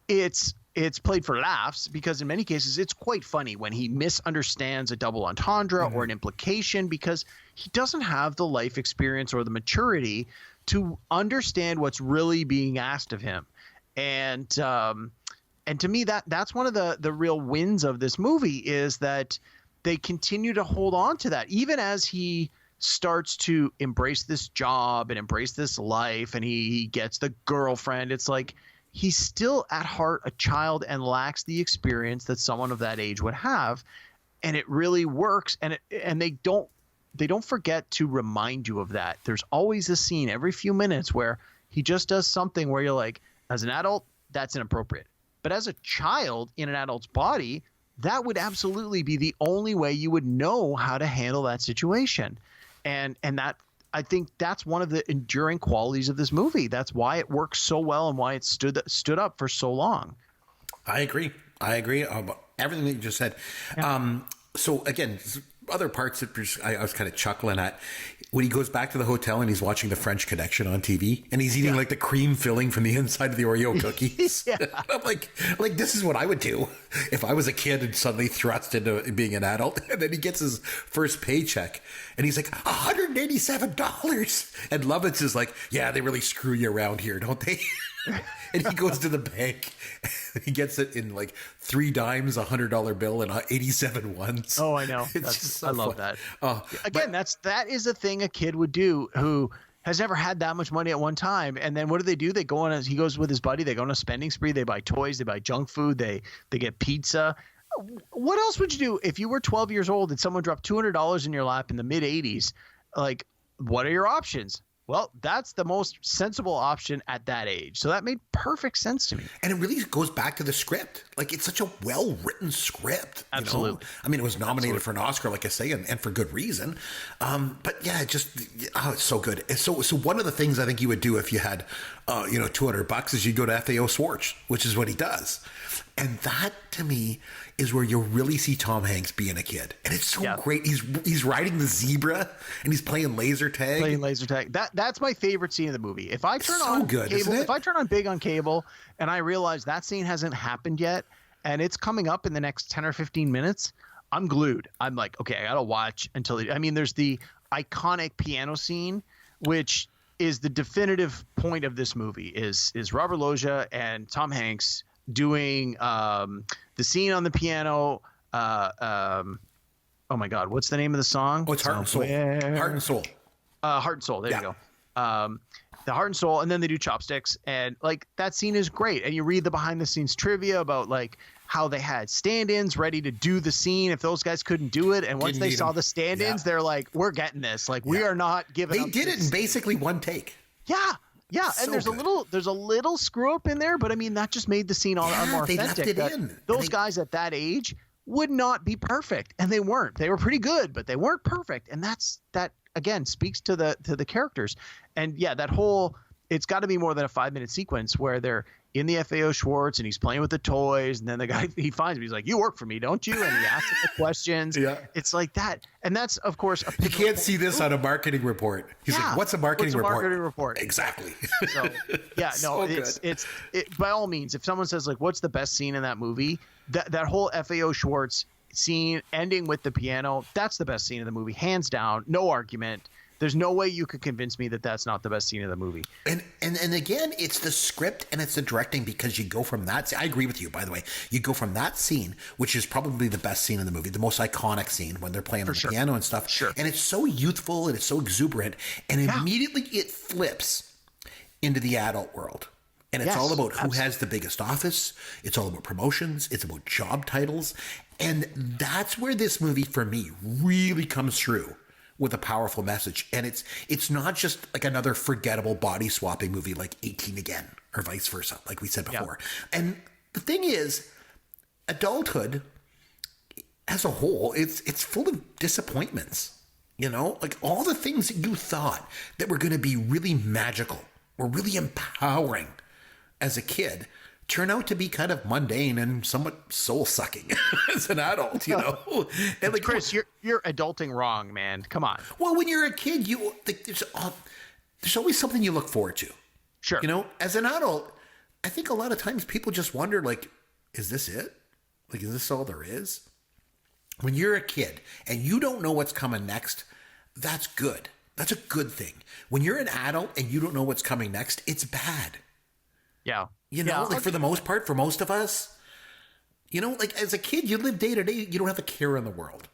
it's played for laughs, because in many cases it's quite funny when he misunderstands a double entendre or an implication, because he doesn't have the life experience or the maturity to understand what's really being asked of him. And to me, that's one of the real wins of this movie, is that they continue to hold on to that, even as he starts to embrace this job and embrace this life, and he gets the girlfriend. It's like he's still at heart a child and lacks the experience that someone of that age would have, and it really works. And they don't forget to remind you of that. There's always a scene every few minutes where he just does something where you're like, as an adult, that's inappropriate. But as a child in an adult's body, that would absolutely be the only way you would know how to handle that situation. And that, I think that's one of the enduring qualities of this movie. That's why it works so well and why it stood up for so long. I agree about everything that you just said. Yeah. So again, other parts that I was kind of chuckling at, when he goes back to the hotel and he's watching The French Connection on TV, and he's eating like the cream filling from the inside of the Oreo cookies. I'm like this is what I would do if I was a kid and suddenly thrust into being an adult. And then he gets his first paycheck and he's like, $187. And Lovitz is like, yeah, they really screw you around here, don't they? And he goes to the bank. He gets it in like 3 dimes, $100 bill, and 87 ones. Oh, I know. I love that. Again, that is a thing a kid would do who has never had that much money at one time. And then what do? They go on he goes with his buddy. They go on a spending spree. They buy toys. They buy junk food. They get pizza. What else would you do if you were 12 years old and someone dropped $200 in your lap in the mid 80s? Like, what are your options? Well, that's the most sensible option at that age. So that made perfect sense to me. And it really goes back to the script. Like, it's such a well-written script. Absolutely. You know? I mean, it was nominated for an Oscar, like I say, and for good reason. But yeah, it's so good. And so one of the things I think you would do if you had, $200 is you go to FAO Schwarz, which is what he does. And that, to me, is where you really see Tom Hanks being a kid. And it's so great. He's riding the zebra and he's playing laser tag. That's my favorite scene of the movie. If I turn on cable, if I turn on Big on cable and I realize that scene hasn't happened yet and it's coming up in the next 10 or 15 minutes, I'm glued. I'm like, okay, I got to watch until there's the iconic piano scene, which is the definitive point of this movie is Robert Loggia and Tom Hanks doing the scene on the piano. Oh my God, what's the name of the song? Oh, it's Heart and Soul. Heart and Soul. Heart and Soul. There you go. The Heart and Soul, and then they do Chopsticks, and like that scene is great. And you read the behind the scenes trivia about like how they had stand-ins ready to do the scene if those guys couldn't do it. And once they saw the stand-ins, they're like, "We're getting this. Like we are not giving." They did it in basically one take. Yeah. Yeah, so and there's a little screw up in there, but I mean that just made the scene all more authentic. Those guys at that age would not be perfect, and they weren't. They were pretty good, but they weren't perfect, and that again speaks to the characters. And yeah, that whole it's got to be more than a 5-minute sequence where they're in the FAO Schwarz and he's playing with the toys, and then the guy he finds him, he's like, "You work for me, don't you?" And he asks him the questions. Yeah, it's like that, and that's of course you can't see this on a marketing report. He's like, "What's a marketing report?" Exactly. So yeah, no, it's by all means. If someone says like, "What's the best scene in that movie?" That whole FAO Schwarz scene ending with the piano, that's the best scene of the movie, hands down, no argument. There's no way you could convince me that that's not the best scene of the movie. And again, it's the script and it's the directing, because you go from that. I agree with you, by the way. You go from that scene, which is probably the best scene in the movie, the most iconic scene when they're playing on the piano and stuff. Sure. And it's so youthful and it's so exuberant. And immediately it flips into the adult world. And it's all about who has the biggest office. It's all about promotions. It's about job titles. And that's where this movie, for me, really comes through with a powerful message. And it's not just like another forgettable body swapping movie like 18 Again or vice versa, like we said before. Yeah. And the thing is, adulthood as a whole, it's full of disappointments. You know, like all the things that you thought that were going to be really magical or really empowering as a kid turn out to be kind of mundane and somewhat soul-sucking as an adult, you know? And like, Chris, you're adulting wrong, man. Come on. well, when you're a kid, there's always something you look forward to. Sure. You know, as an adult, I think a lot of times people just wonder, like, is this it? Like, is this all there is? When you're a kid and you don't know what's coming next, that's good. That's a good thing. When you're an adult and you don't know what's coming next, it's bad. Yeah. You know, like for the most part, for most of us, you know, like as a kid, you live day to day. You don't have a care in the world.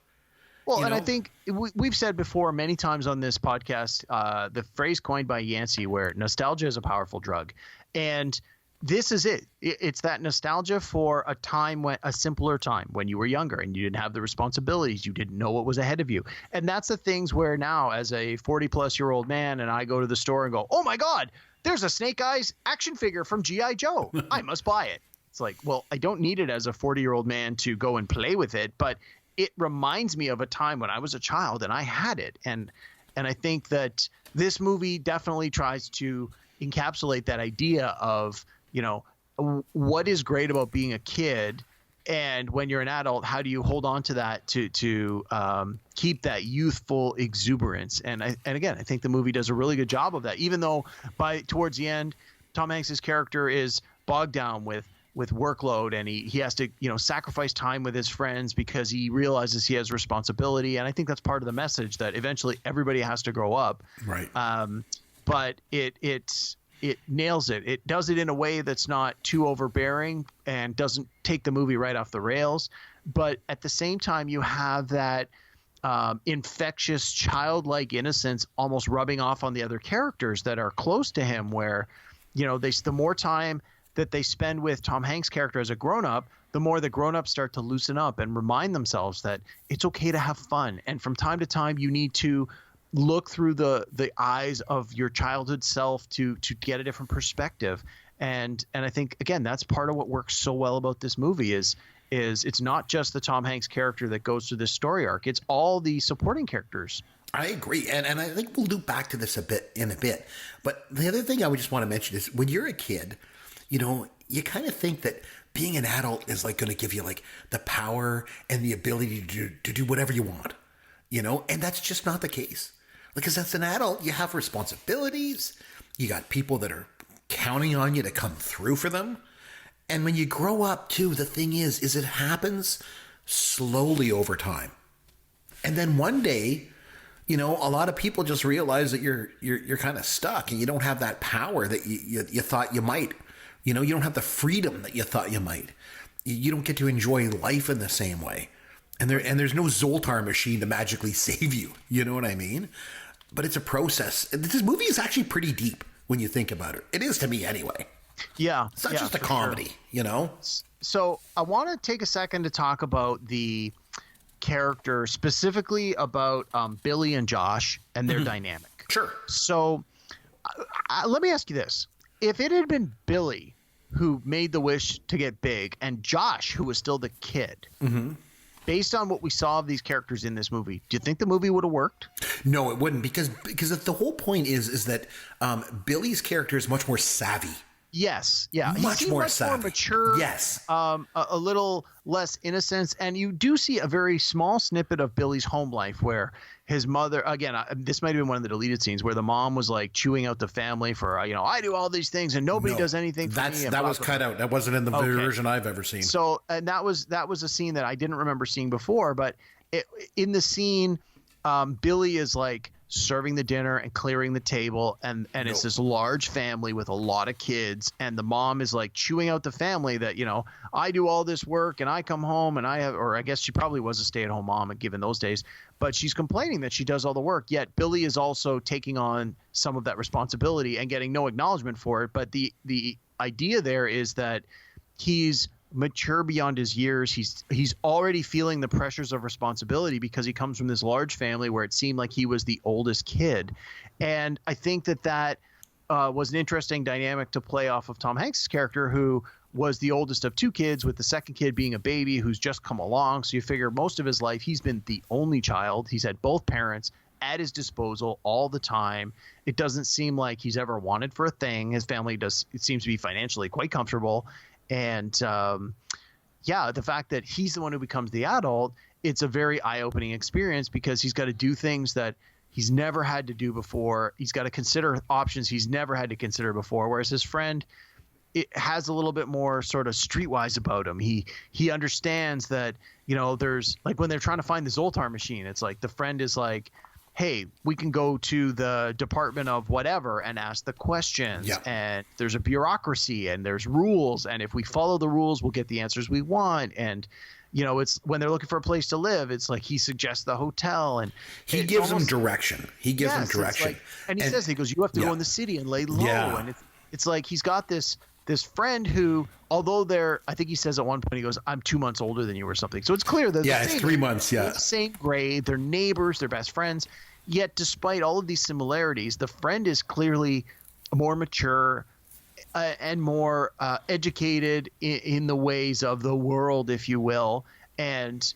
Well, and I think we've said before many times on this podcast, the phrase coined by Yancey where nostalgia is a powerful drug. And this is it. It's that nostalgia for a simpler time when you were younger and you didn't have the responsibilities. You didn't know what was ahead of you. And that's the things where now as a 40-plus-year-old man and I go to the store and go, oh, my God, there's a Snake Eyes action figure from G.I. Joe. I must buy it. It's like, well, I don't need it as a 40-year-old man to go and play with it, but it reminds me of a time when I was a child and I had it. And I think that this movie definitely tries to encapsulate that idea of, you know, what is great about being a kid, and when you're an adult, how do you hold on to that to keep that youthful exuberance? And again, I think the movie does a really good job of that, even though towards the end, Tom Hanks's character is bogged down with workload, and he has to, you know, sacrifice time with his friends because he realizes he has responsibility. And I think that's part of the message that eventually everybody has to grow up. Right. But it nails it. It does it in a way that's not too overbearing and doesn't take the movie right off the rails. But at the same time, you have that infectious, childlike innocence almost rubbing off on the other characters that are close to him, where, you know, the more time that they spend with Tom Hanks' character as a grown-up, the more the grown-ups start to loosen up and remind themselves that it's okay to have fun. And from time to time, you need to look through the eyes of your childhood self to get a different perspective. And I think, again, that's part of what works so well about this movie is it's not just the Tom Hanks character that goes through this story arc. It's all the supporting characters. I agree. And I think we'll loop back to this a bit. But the other thing I would just want to mention is when you're a kid, you know, you kind of think that being an adult is like going to give you like the power and the ability to do whatever you want, you know, and that's just not the case. Because as an adult, you have responsibilities. You got people that are counting on you to come through for them. And when you grow up too, the thing is it happens slowly over time. And then one day, you know, a lot of people just realize that you're kind of stuck and you don't have that power that you thought you might. You know, you don't have the freedom that you thought you might. You don't get to enjoy life in the same way. And there's no Zoltar machine to magically save you. You know what I mean? But it's a process. This movie is actually pretty deep when you think about it. It is to me anyway. Yeah. It's not just a comedy, sure. You know? So I want to take a second to talk about the character, specifically about Billy and Josh and their dynamic. Sure. So let me ask you this. If it had been Billy who made the wish to get big and Josh who was still the kid, based on what we saw of these characters in this movie, do you think the movie would have worked? No, it wouldn't, because the whole point is that Billy's character is much more savvy. Yes, yeah, much more savvy, more mature. Yes, a little less innocence, and you do see a very small snippet of Billy's home life where his mother, again, this might have been one of the deleted scenes where the mom was like chewing out the family for, you know, I do all these things and nobody does anything for me. That was cut out. That wasn't in the version I've ever seen. So, and that was a scene that I didn't remember seeing before, but in the scene, Billy is like serving the dinner and clearing the table, and it's this large family with a lot of kids, and the mom is like chewing out the family that, you know, I do all this work and I come home and I have, or I guess she probably was a stay-at-home mom given those days, but she's complaining that she does all the work, yet Billy is also taking on some of that responsibility and getting no acknowledgement for it. But the idea there is that he's mature beyond his years. He's already feeling the pressures of responsibility because he comes from this large family where it seemed like he was the oldest kid. And I think that was an interesting dynamic to play off of Tom Hanks' character, who was the oldest of two kids, with the second kid being a baby who's just come along. So you figure most of his life he's been the only child. He's had both parents at his disposal all the time. It doesn't seem like he's ever wanted for a thing. His family it seems to be financially quite comfortable. And the fact that he's the one who becomes the adult, it's a very eye-opening experience because he's got to do things that he's never had to do before. He's got to consider options he's never had to consider before, whereas his friend, it has a little bit more sort of streetwise about him. He understands that, there's like when they're trying to find the Zoltar machine, it's like the friend is like, hey, we can go to the Department of whatever and ask the questions. Yeah. And there's a bureaucracy and there's rules. And if we follow the rules, we'll get the answers we want. And, it's when they're looking for a place to live, it's like he suggests the hotel and he gives them direction. He gives them direction. And he says, he goes, you have to go in the city and lay low. Yeah. And it's like he's got this friend who, although I think he says at one point, he goes, I'm 2 months older than you or something. So it's clear that it's 3 months. Yeah. They're the same grade. They're neighbors. They're best friends. Yet despite all of these similarities, the friend is clearly more mature and more educated in the ways of the world, if you will. And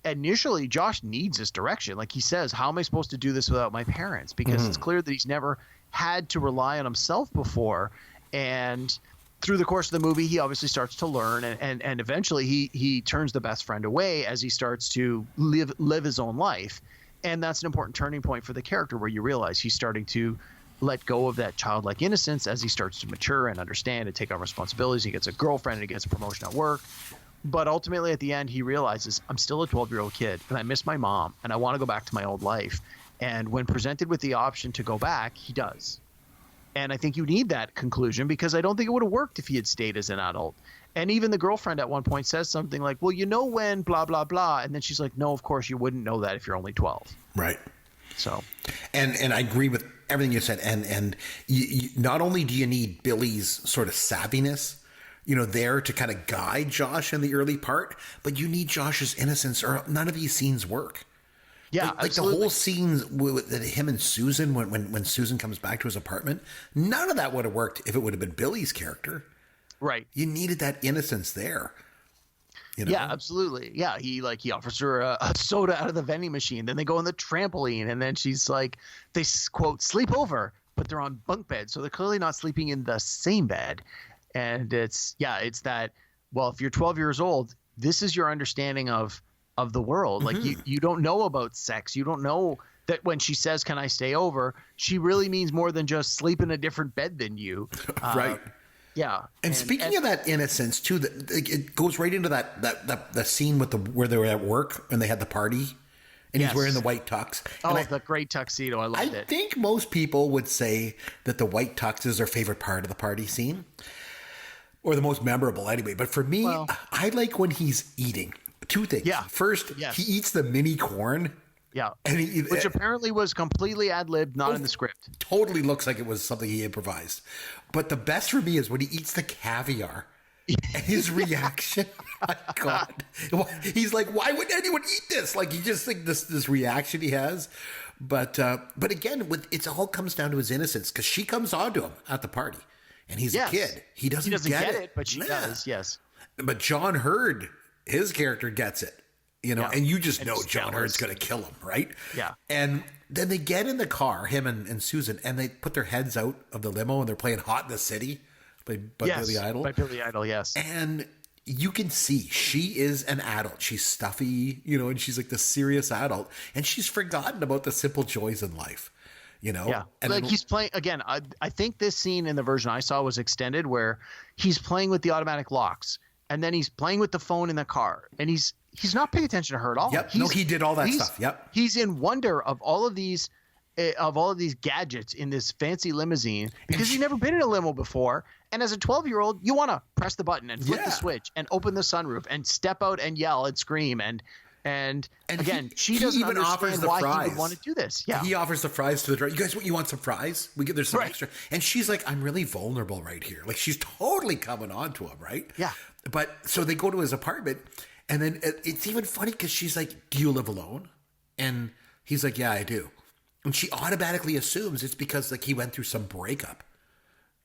initially, Josh needs this direction. Like he says, how am I supposed to do this without my parents? Because it's clear that he's never had to rely on himself before. And through the course of the movie, he obviously starts to learn, and eventually he turns the best friend away as he starts to live his own life. And that's an important turning point for the character where you realize he's starting to let go of that childlike innocence as he starts to mature and understand and take on responsibilities. He gets a girlfriend and he gets a promotion at work. But ultimately at the end, he realizes I'm still a 12-year-old kid and I miss my mom and I want to go back to my old life. And when presented with the option to go back, he does. And I think you need that conclusion because I don't think it would have worked if he had stayed as an adult. And even the girlfriend at one point says something like, well, when blah, blah, blah. And then she's like, no, of course you wouldn't know that if you're only 12. Right. So. And I agree with everything you said. And you, not only do you need Billy's sort of savviness, there to kind of guide Josh in the early part, but you need Josh's innocence or none of these scenes work. Yeah, like the whole scenes with him and Susan, when Susan comes back to his apartment, none of that would have worked if it would have been Billy's character. Right. You needed that innocence there. Yeah, absolutely. Yeah, he offers her a soda out of the vending machine. Then they go on the trampoline, and then she's like, they quote sleep over, but they're on bunk beds, so they're clearly not sleeping in the same bed. And it's that. Well, if you're 12 years old, this is your understanding of the world. Like you don't know about sex. You don't know that when she says, "Can I stay over?" she really means more than just sleep in a different bed than you. Right. Yeah. And speaking of that innocence too, it goes right into that scene where they were at work and they had the party and he's wearing the white tux. Oh, the great tuxedo. I loved it. I think most people would say that the white tux is their favorite part of the party scene or the most memorable anyway. But for me, I like when he's eating. Two things. Yeah. First, he eats the mini corn. Yeah. Which apparently was completely ad-libbed, not in the script. Totally looks like it was something he improvised. But the best for me is when he eats the caviar. And his reaction. My God. He's like, why would anyone eat this? Like, you just think this reaction he has. But again, it all comes down to his innocence because she comes on to him at the party. And he's a kid. He doesn't get it. But she does, yes. But John Hurd, his character gets it. And you just know John Hurd's going to kill him, right? Yeah. And then they get in the car, him and Susan, and they put their heads out of the limo and they're playing Hot in the City by Billy Idol. By Billy Idol, yes. And you can see she is an adult. She's stuffy, and she's like the serious adult. And she's forgotten about the simple joys in life, Yeah. And he's playing, again, I think this scene in the version I saw was extended where he's playing with the automatic locks. And then he's playing with the phone in the car. And he's not paying attention to her at all. Yep. He did all that stuff. Yep. He's in wonder of all of these gadgets in this fancy limousine because he's never been in a limo before. And as a 12-year-old, you want to press the button and flip the switch and open the sunroof and step out and yell and scream and again, she doesn't even understand why he would want to do this. Yeah, he offers the fries to the driver. You guys, you want some fries? There's some extra. And she's like, I'm really vulnerable right here. Like she's totally coming on to him, right? Yeah. But so they go to his apartment, and then it's even funny because she's like, "Do you live alone?" And he's like, "Yeah, I do." And she automatically assumes it's because like he went through some breakup.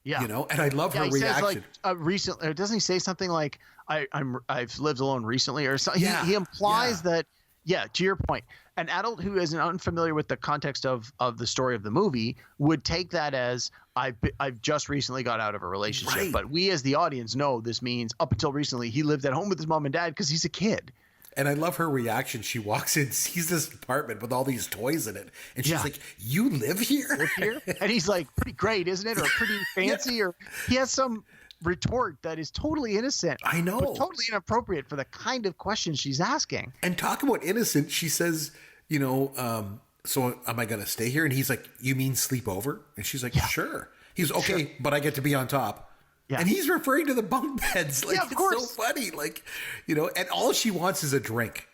Yeah. And I love her reaction. Says, like, recently, doesn't he say something like, I've lived alone recently or something? Yeah, he implies that, to your point. an adult who isn't unfamiliar with the context of the story of the movie would take that as I've just recently got out of a relationship. Right. But we as the audience know this means up until recently he lived at home with his mom and dad because he's a kid. And I love her reaction. She walks in, sees this apartment with all these toys in it, and she's like, "You live here?" Live here? And he's like, "Pretty great, isn't it? Or pretty fancy?" Or he has some retort that is totally innocent. I know. But totally inappropriate for the kind of question she's asking. And talk about innocent. She says, so am I going to stay here? And he's like, "You mean sleep over?" And she's like, "Sure." He's okay, sure. But I get to be on top. Yeah. And he's referring to the bunk beds. Like, it's so funny. Like, and all she wants is a drink.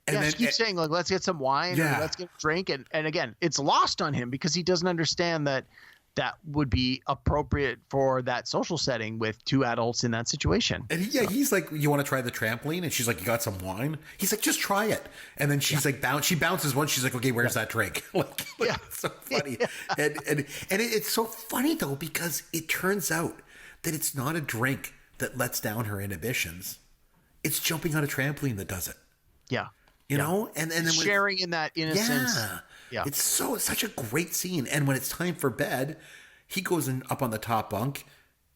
And then, she keeps saying, like, let's get some wine or let's get a drink. And again, it's lost on him because he doesn't understand that would be appropriate for that social setting with two adults in that situation. And he's like, "You want to try the trampoline?" And she's like, "You got some wine?" He's like, "Just try it." And then she's like, she bounces once. She's like, "Okay, where's that drink?" like it's so funny. And it's so funny though, because it turns out that it's not a drink that lets down her inhibitions. It's jumping on a trampoline that does it. Yeah. You know? And then sharing in that innocence. Yeah. It's such a great scene. And when it's time for bed, he goes up on the top bunk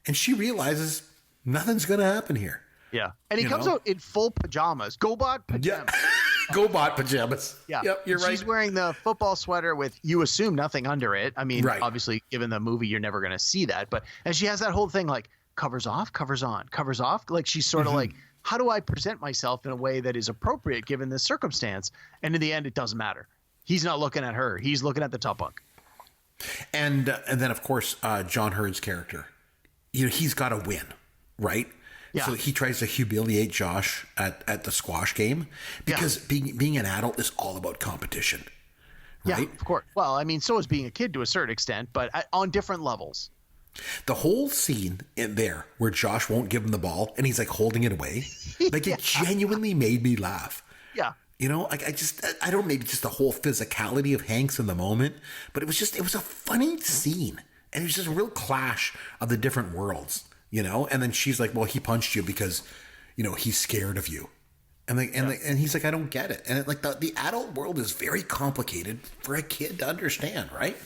and she realizes nothing's going to happen here. Yeah. And he comes out in full pajamas. GoBot pajamas. Yeah. GoBot pajamas. Yeah. Yep, you're right. She's wearing the football sweater with, you assume, nothing under it. I mean, obviously, given the movie, you're never going to see that. And she has that whole thing like covers off, covers on, covers off. Like she's sort of like, how do I present myself in a way that is appropriate given this circumstance? And in the end, it doesn't matter. He's not looking at her. He's looking at the top bunk. And then, of course, John Heard's character, he's got to win, right? Yeah. So he tries to humiliate Josh at the squash game because being an adult is all about competition, right? Yeah, of course. Well, I mean, so is being a kid to a certain extent, but on different levels. The whole scene in there where Josh won't give him the ball and he's like holding it away, like it genuinely made me laugh. Yeah. I don't know, maybe just the whole physicality of Hanks in the moment, but it was a funny scene. And it was just a real clash of the different worlds, and then she's like, "Well, he punched you because, he's scared of you." And he's like, "I don't get it." And the adult world is very complicated for a kid to understand, right?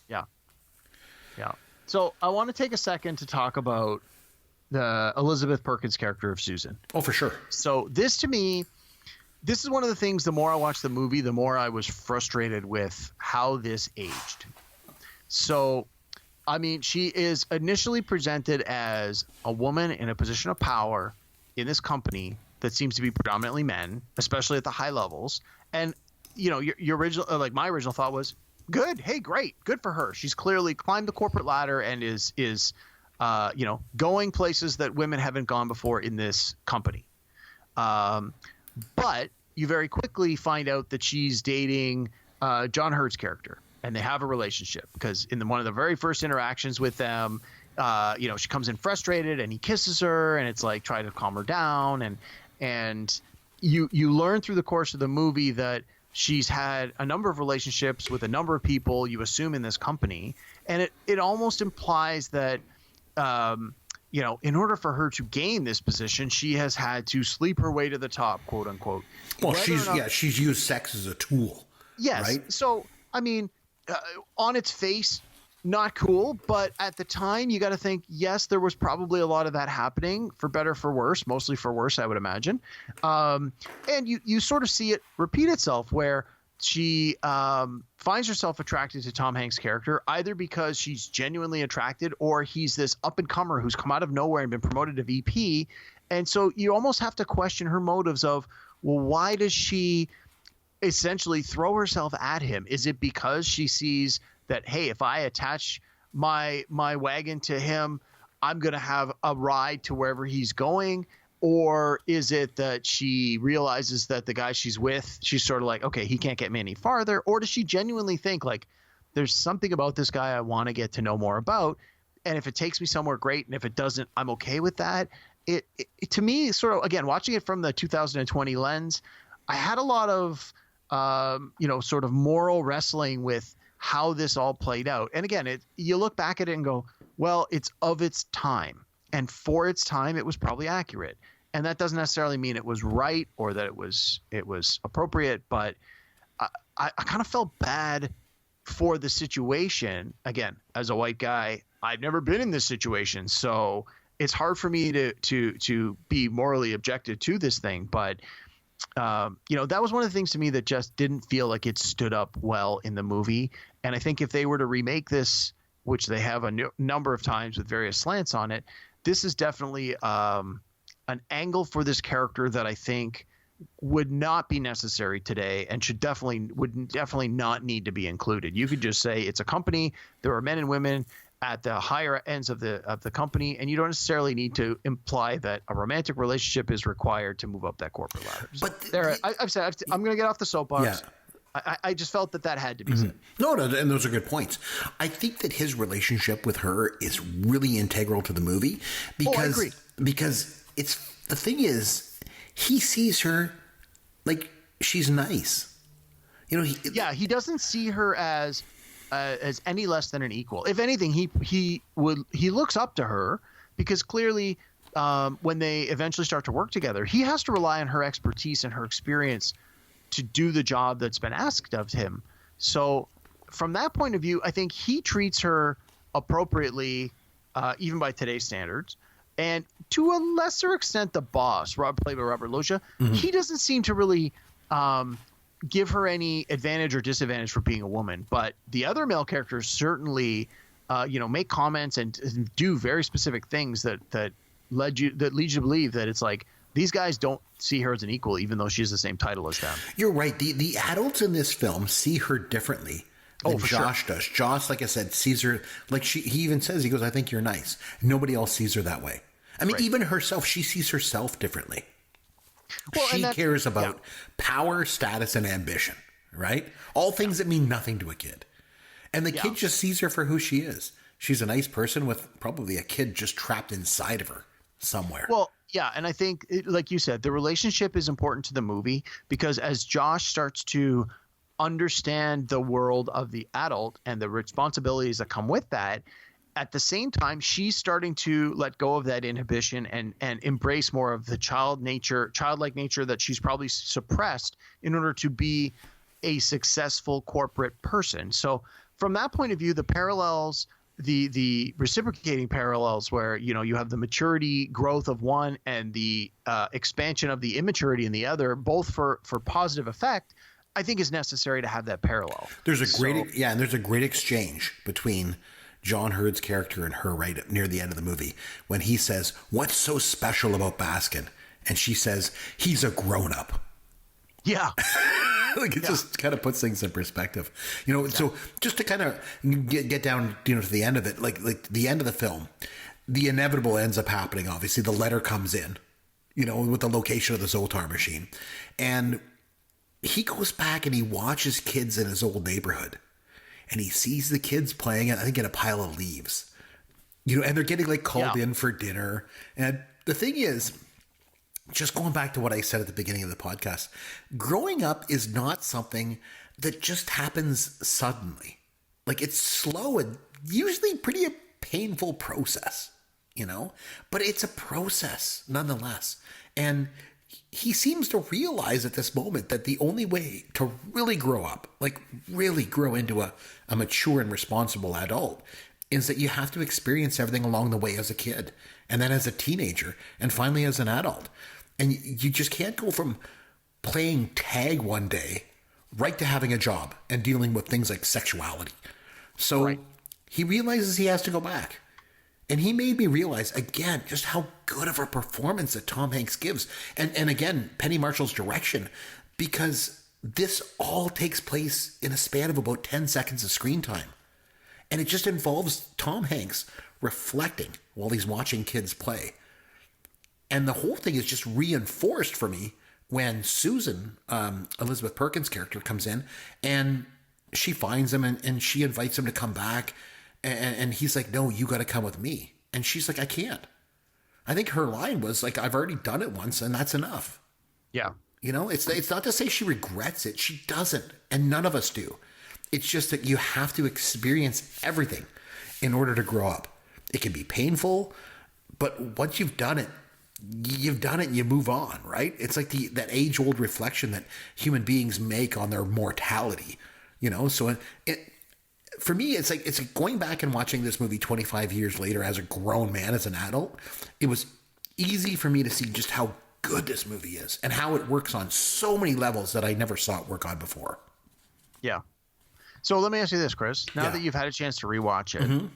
Yeah. Yeah. So I want to take a second to talk about the Elizabeth Perkins character of Susan. Oh, for sure. So this is one of the things, the more I watched the movie, the more I was frustrated with how this aged. So, I mean, she is initially presented as a woman in a position of power in this company that seems to be predominantly men, especially at the high levels. And, your original, like my original thought was, good. Hey, great. Good for her. She's clearly climbed the corporate ladder and is going places that women haven't gone before in this company. But you very quickly find out that she's dating John Heard's character, and they have a relationship because in one of the very first interactions with them, she comes in frustrated and he kisses her, and it's like try to calm her down, and you learn through the course of the movie that she's had a number of relationships with a number of people, you assume, in this company, and it almost implies that in order for her to gain this position, she has had to sleep her way to the top, quote unquote. Well, she's used sex as a tool. Yes. Right? So, I mean, on its face, not cool. But at the time, you got to think, yes, there was probably a lot of that happening, for better, for worse, mostly for worse, I would imagine. And you sort of see it repeat itself where she finds herself attracted to Tom Hanks' character, either because she's genuinely attracted or he's this up-and-comer who's come out of nowhere and been promoted to VP. And so you almost have to question her motives of, well, why does she essentially throw herself at him? Is it because she sees that, hey, if I attach my wagon to him, I'm going to have a ride to wherever he's going? Or is it that she realizes that the guy she's with, she's sort of like, okay, he can't get me any farther? Or does she genuinely think, like, there's something about this guy I want to get to know more about, and if it takes me somewhere, great, and if it doesn't, I'm okay with that? It to me, sort of, again, watching it from the 2020 lens, I had a lot of sort of moral wrestling with how this all played out. And again, you look back at it and go, well, it's of its time. And for its time, it was probably accurate. And that doesn't necessarily mean it was right or that it was appropriate. But I kind of felt bad for the situation. Again, as a white guy, I've never been in this situation, so it's hard for me to be morally objective to this thing. But that was one of the things to me that just didn't feel like it stood up well in the movie. And I think if they were to remake this, which they have a number of times with various slants on it, this is definitely an angle for this character that I think would not be necessary today and would definitely not need to be included. You could just say it's a company. There are men and women at the higher ends of the company, and you don't necessarily need to imply that a romantic relationship is required to move up that corporate ladder. But I've said I'm going to get off the soapbox. Yeah. I just felt that had to be said. No, and those are good points. I think that his relationship with her is really integral to the movie because I agree. Because the thing is, he sees her like she's nice. He doesn't see her as any less than an equal. If anything, he looks up to her because clearly when they eventually start to work together, he has to rely on her expertise and her experience to do the job that's been asked of him. So from that point of view, I think he treats her appropriately, even by today's standards. And to a lesser extent, the boss, played by Robert Loggia, he doesn't seem to really give her any advantage or disadvantage for being a woman. But the other male characters certainly, make comments and do very specific things that lead you to believe that it's like these guys don't see her as an equal, even though she has the same title as them. You're right. The adults in this film see her differently than Josh does. Josh, like I said, sees her like he even says, he goes, "I think you're nice." Nobody else sees her that way. I mean, even herself, she sees herself differently. Well, she cares about power, status, and ambition, right? All things that mean nothing to a kid. And the kid just sees her for who she is. She's a nice person with probably a kid just trapped inside of her somewhere. Well, yeah, and I think, like you said, the relationship is important to the movie because as Josh starts to understand the world of the adult and the responsibilities that come with that, at the same time, she's starting to let go of that inhibition and embrace more of the childlike nature that she's probably suppressed in order to be a successful corporate person. So from that point of view, the parallels, the reciprocating parallels where, you have the maturity growth of one and the expansion of the immaturity in the other, both for positive effect, I think is necessary to have that parallel. There's a great exchange between John Hurd's character and her right near the end of the movie when he says, "What's so special about Baskin?" And she says, "He's a grown-up." Yeah. Just kind of puts things in perspective, So just to kind of get down, to the end of it, like the end of the film, the inevitable ends up happening. Obviously, the letter comes in, with the location of the Zoltar machine, and he goes back and he watches kids in his old neighborhood. And he sees the kids playing, I think, in a pile of leaves, and they're getting called in for dinner. And the thing is, just going back to what I said at the beginning of the podcast, growing up is not something that just happens suddenly. It's slow and usually pretty painful process, but it's a process nonetheless. And he seems to realize at this moment that the only way to really grow up, really grow into a mature and responsible adult, is that you have to experience everything along the way as a kid, and then as a teenager, and finally as an adult. And you just can't go from playing tag one day right to having a job and dealing with things like sexuality. So he realizes he has to go back. And he made me realize, again, just how good of a performance that Tom Hanks gives. And again, Penny Marshall's direction, because this all takes place in a span of about 10 seconds of screen time. And it just involves Tom Hanks reflecting while he's watching kids play. And the whole thing is just reinforced for me when Susan, Elizabeth Perkins' character, comes in and she finds him and she invites him to come back. And he's like, "No, you got to come with me." And she's like, "I can't." I think her line was "I've already done it once and that's enough." Yeah. It's not to say she regrets it. She doesn't. And none of us do. It's just that you have to experience everything in order to grow up. It can be painful, but once you've done it, you've done it and you move on, right? It's like that age-old reflection that human beings make on their mortality, So for me, it's like going back and watching this movie 25 years later as a grown man, as an adult. It was easy for me to see just how good this movie is and how it works on so many levels that I never saw it work on before. Yeah. So let me ask you this, Chris. Now that you've had a chance to rewatch it,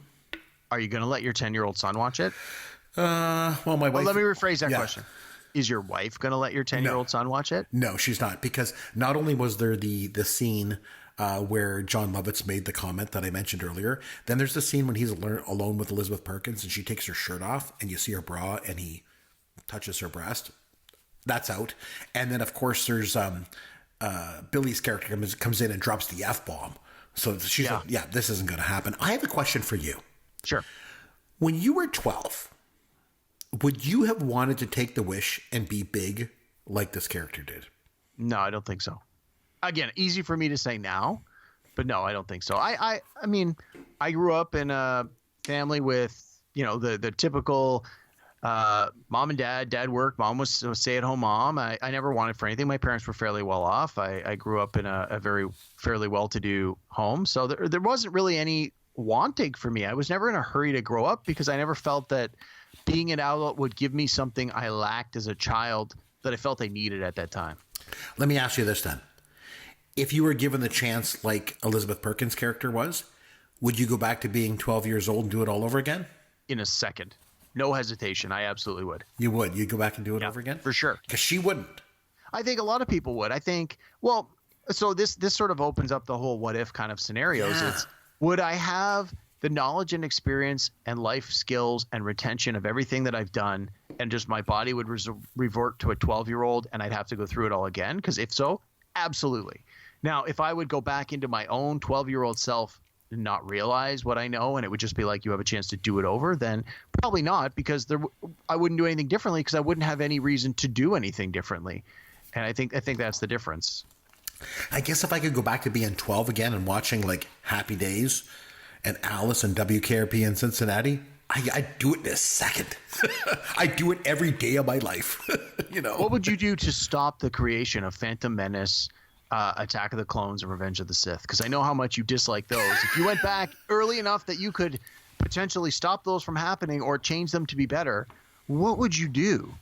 are you going to let your 10-year-old son watch it? My wife. Well, let me rephrase that question. Is your wife going to let your 10-year-old son watch it? No, she's not, because not only was there the scene where John Lovitz made the comment that I mentioned earlier, then there's the scene when he's alone with Elizabeth Perkins and she takes her shirt off and you see her bra and he touches her breast. That's out. And then, of course, there's Billy's character comes in and drops the F-bomb. So she's like, yeah, this isn't going to happen. I have a question for you. Sure. When you were 12, would you have wanted to take the wish and be big like this character did? No, I don't think so. Again, easy for me to say now, but no, I don't think so. I mean, I grew up in a family with, the typical mom and dad worked. Mom was a stay-at-home mom. I never wanted for anything. My parents were fairly well off. I grew up in a very fairly well-to-do home. So there wasn't really any wanting for me. I was never in a hurry to grow up because I never felt that being an adult would give me something I lacked as a child that I felt I needed at that time. Let me ask you this then. If you were given the chance like Elizabeth Perkins' character was, would you go back to being 12 years old and do it all over again? In a second. No hesitation. I absolutely would. You would? You'd go back and do it over again? For sure. Because she wouldn't. I think a lot of people would. I think, so this sort of opens up the whole what if kind of scenarios. Yeah. It's, would I have the knowledge and experience and life skills and retention of everything that I've done, and just my body would revert to a 12-year-old and I'd have to go through it all again? Because if so, absolutely. Now, if I would go back into my own 12-year-old self and not realize what I know, and it would just be like you have a chance to do it over, then probably not, because I wouldn't do anything differently because I wouldn't have any reason to do anything differently. And I think that's the difference. I guess if I could go back to being 12 again and watching like Happy Days and Alice and WKRP in Cincinnati, I'd do it in a second. I'd do it every day of my life. What would you do to stop the creation of Phantom Menace, Attack of the Clones, and Revenge of the Sith? Because I know how much you dislike those. If you went back early enough that you could potentially stop those from happening or change them to be better, what would you do?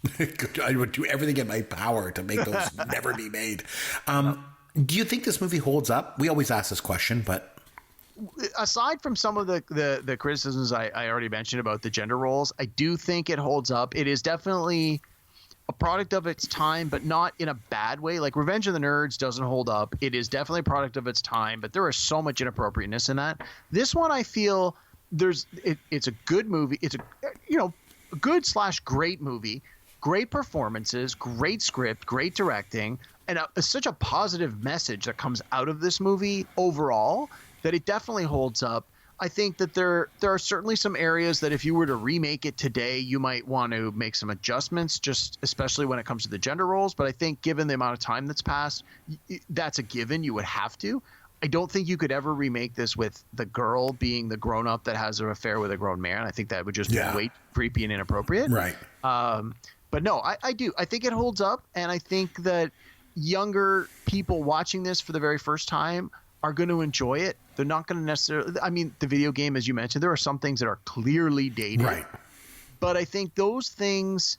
I would do everything in my power to make those never be made. Do you think this movie holds up? We always ask this question, but aside from some of the criticisms I already mentioned about the gender roles, I do think it holds up. It is definitely a product of its time, but not in a bad way. Like Revenge of the Nerds doesn't hold up. It is definitely a product of its time, but there is so much inappropriateness in that. This one, I feel it's a good movie. It's a good/great movie, great performances, great script, great directing, and such a positive message that comes out of this movie overall that it definitely holds up. I think that there are certainly some areas that if you were to remake it today, you might want to make some adjustments, just especially when it comes to the gender roles. But I think given the amount of time that's passed, that's a given. You would have to. I don't think you could ever remake this with the girl being the grown-up that has an affair with a grown man. I think that would just be way creepy and inappropriate. Right. But no, I do. I think it holds up, and I think that younger people watching this for the very first time are going to enjoy it. They're not going to necessarily – I mean, the video game, as you mentioned, there are some things that are clearly dated. Right. But I think those things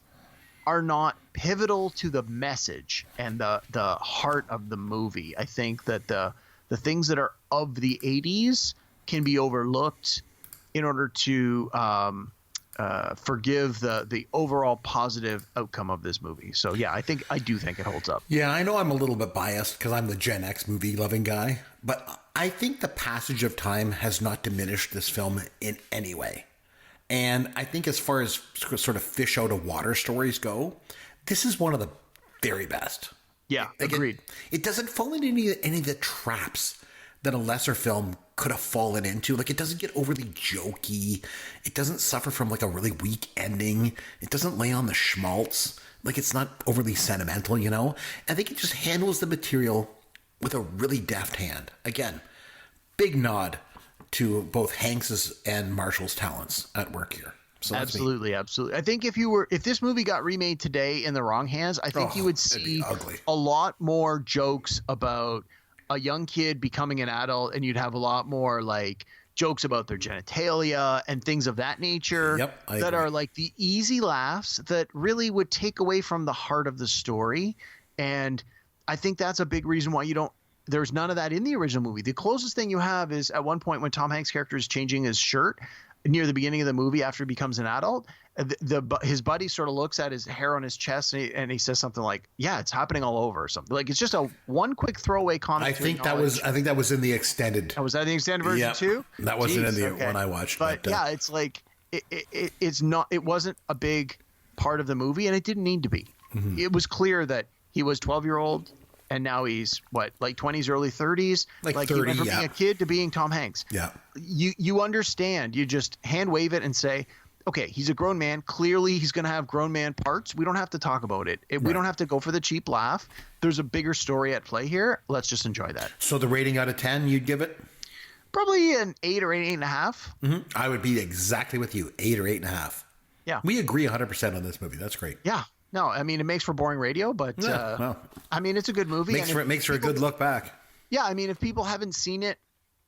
are not pivotal to the message and the heart of the movie. I think that the things that are of the 80s can be overlooked in order to forgive the overall positive outcome of this movie. So, yeah, I do think it holds up. Yeah, I know I'm a little bit biased because I'm the Gen X movie-loving guy, but I think the passage of time has not diminished this film in any way. And I think as far as sort of fish out of water stories go, this is one of the very best. Yeah, agreed. It doesn't fall into any of the traps that a lesser film could have fallen into. Like, it doesn't get overly jokey. It doesn't suffer from like a really weak ending. It doesn't lay on the schmaltz. Like, it's not overly sentimental, I think it just handles the material with a really deft hand. Again, big nod to both Hanks's and Marshall's talents at work here. So absolutely. I think if this movie got remade today in the wrong hands, I think you would see a lot more jokes about a young kid becoming an adult, and you'd have a lot more like jokes about their genitalia and things of that nature that are like the easy laughs that really would take away from the heart of the story. And I think that's a big reason why there's none of that in the original movie. The closest thing you have is at one point when Tom Hanks' character is changing his shirt near the beginning of the movie after he becomes an adult, his buddy sort of looks at his hair on his chest and he says something like, "Yeah, it's happening all over," or something. Like, it's just one quick throwaway comment. I think that was in the extended. Was that the extended version too? That wasn't in the one I watched. But yeah, it's like it wasn't a big part of the movie, and it didn't need to be. Mm-hmm. It was clear that he was 12-year-old. And now he's like 20s, early 30s. Like 30, he went from being a kid to being Tom Hanks. Yeah. You understand. You just hand wave it and say, okay, he's a grown man. Clearly, he's going to have grown man parts. We don't have to talk about it. We don't have to go for the cheap laugh. There's a bigger story at play here. Let's just enjoy that. So the rating out of 10 you'd give it? Probably an 8 or 8.5. Mm-hmm. I would be exactly with you, 8 or 8.5. Yeah. We agree 100% on this movie. That's great. Yeah. No, I mean, it makes for boring radio, but I mean, it's a good movie. Makes for a good look back. Yeah, I mean, if people haven't seen it,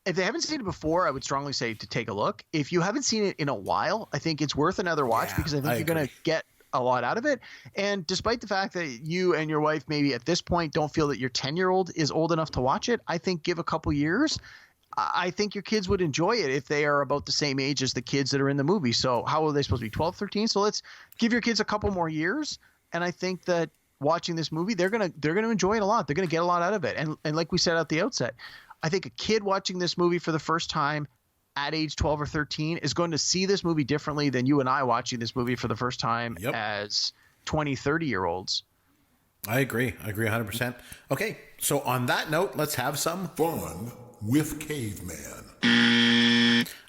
if they haven't seen it before, I would strongly say to take a look. If you haven't seen it in a while, I think it's worth another watch because I think you're going to get a lot out of it. And despite the fact that you and your wife maybe at this point don't feel that your 10-year-old is old enough to watch it, I think give a couple years. I think your kids would enjoy it if they are about the same age as the kids that are in the movie. So how old are they supposed to be? 12, 13? So let's give your kids a couple more years. And I think that watching this movie, they're gonna enjoy it a lot. They're gonna get a lot out of it. And like we said at the outset, I think a kid watching this movie for the first time at age 12 or 13 is going to see this movie differently than you and I watching this movie for the first time as 20, 30-year-olds. I agree 100%. Okay, so on that note, let's have some fun with Caveman.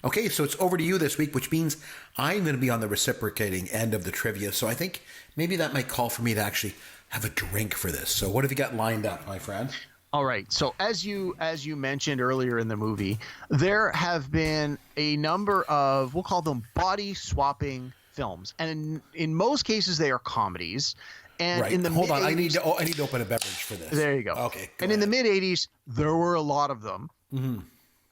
Okay, so it's over to you this week, which means I'm going to be on the reciprocating end of the trivia. So I think maybe that might call for me to actually have a drink for this. So what have you got lined up, my friend? All right. So as you mentioned earlier in the movie, there have been a number of, we'll call them body swapping films, and in most cases they are comedies. And right. in the hold on, I need to open a beverage for this. There you go. Okay. And in the mid '80s, there were a lot of them. Mm-hmm.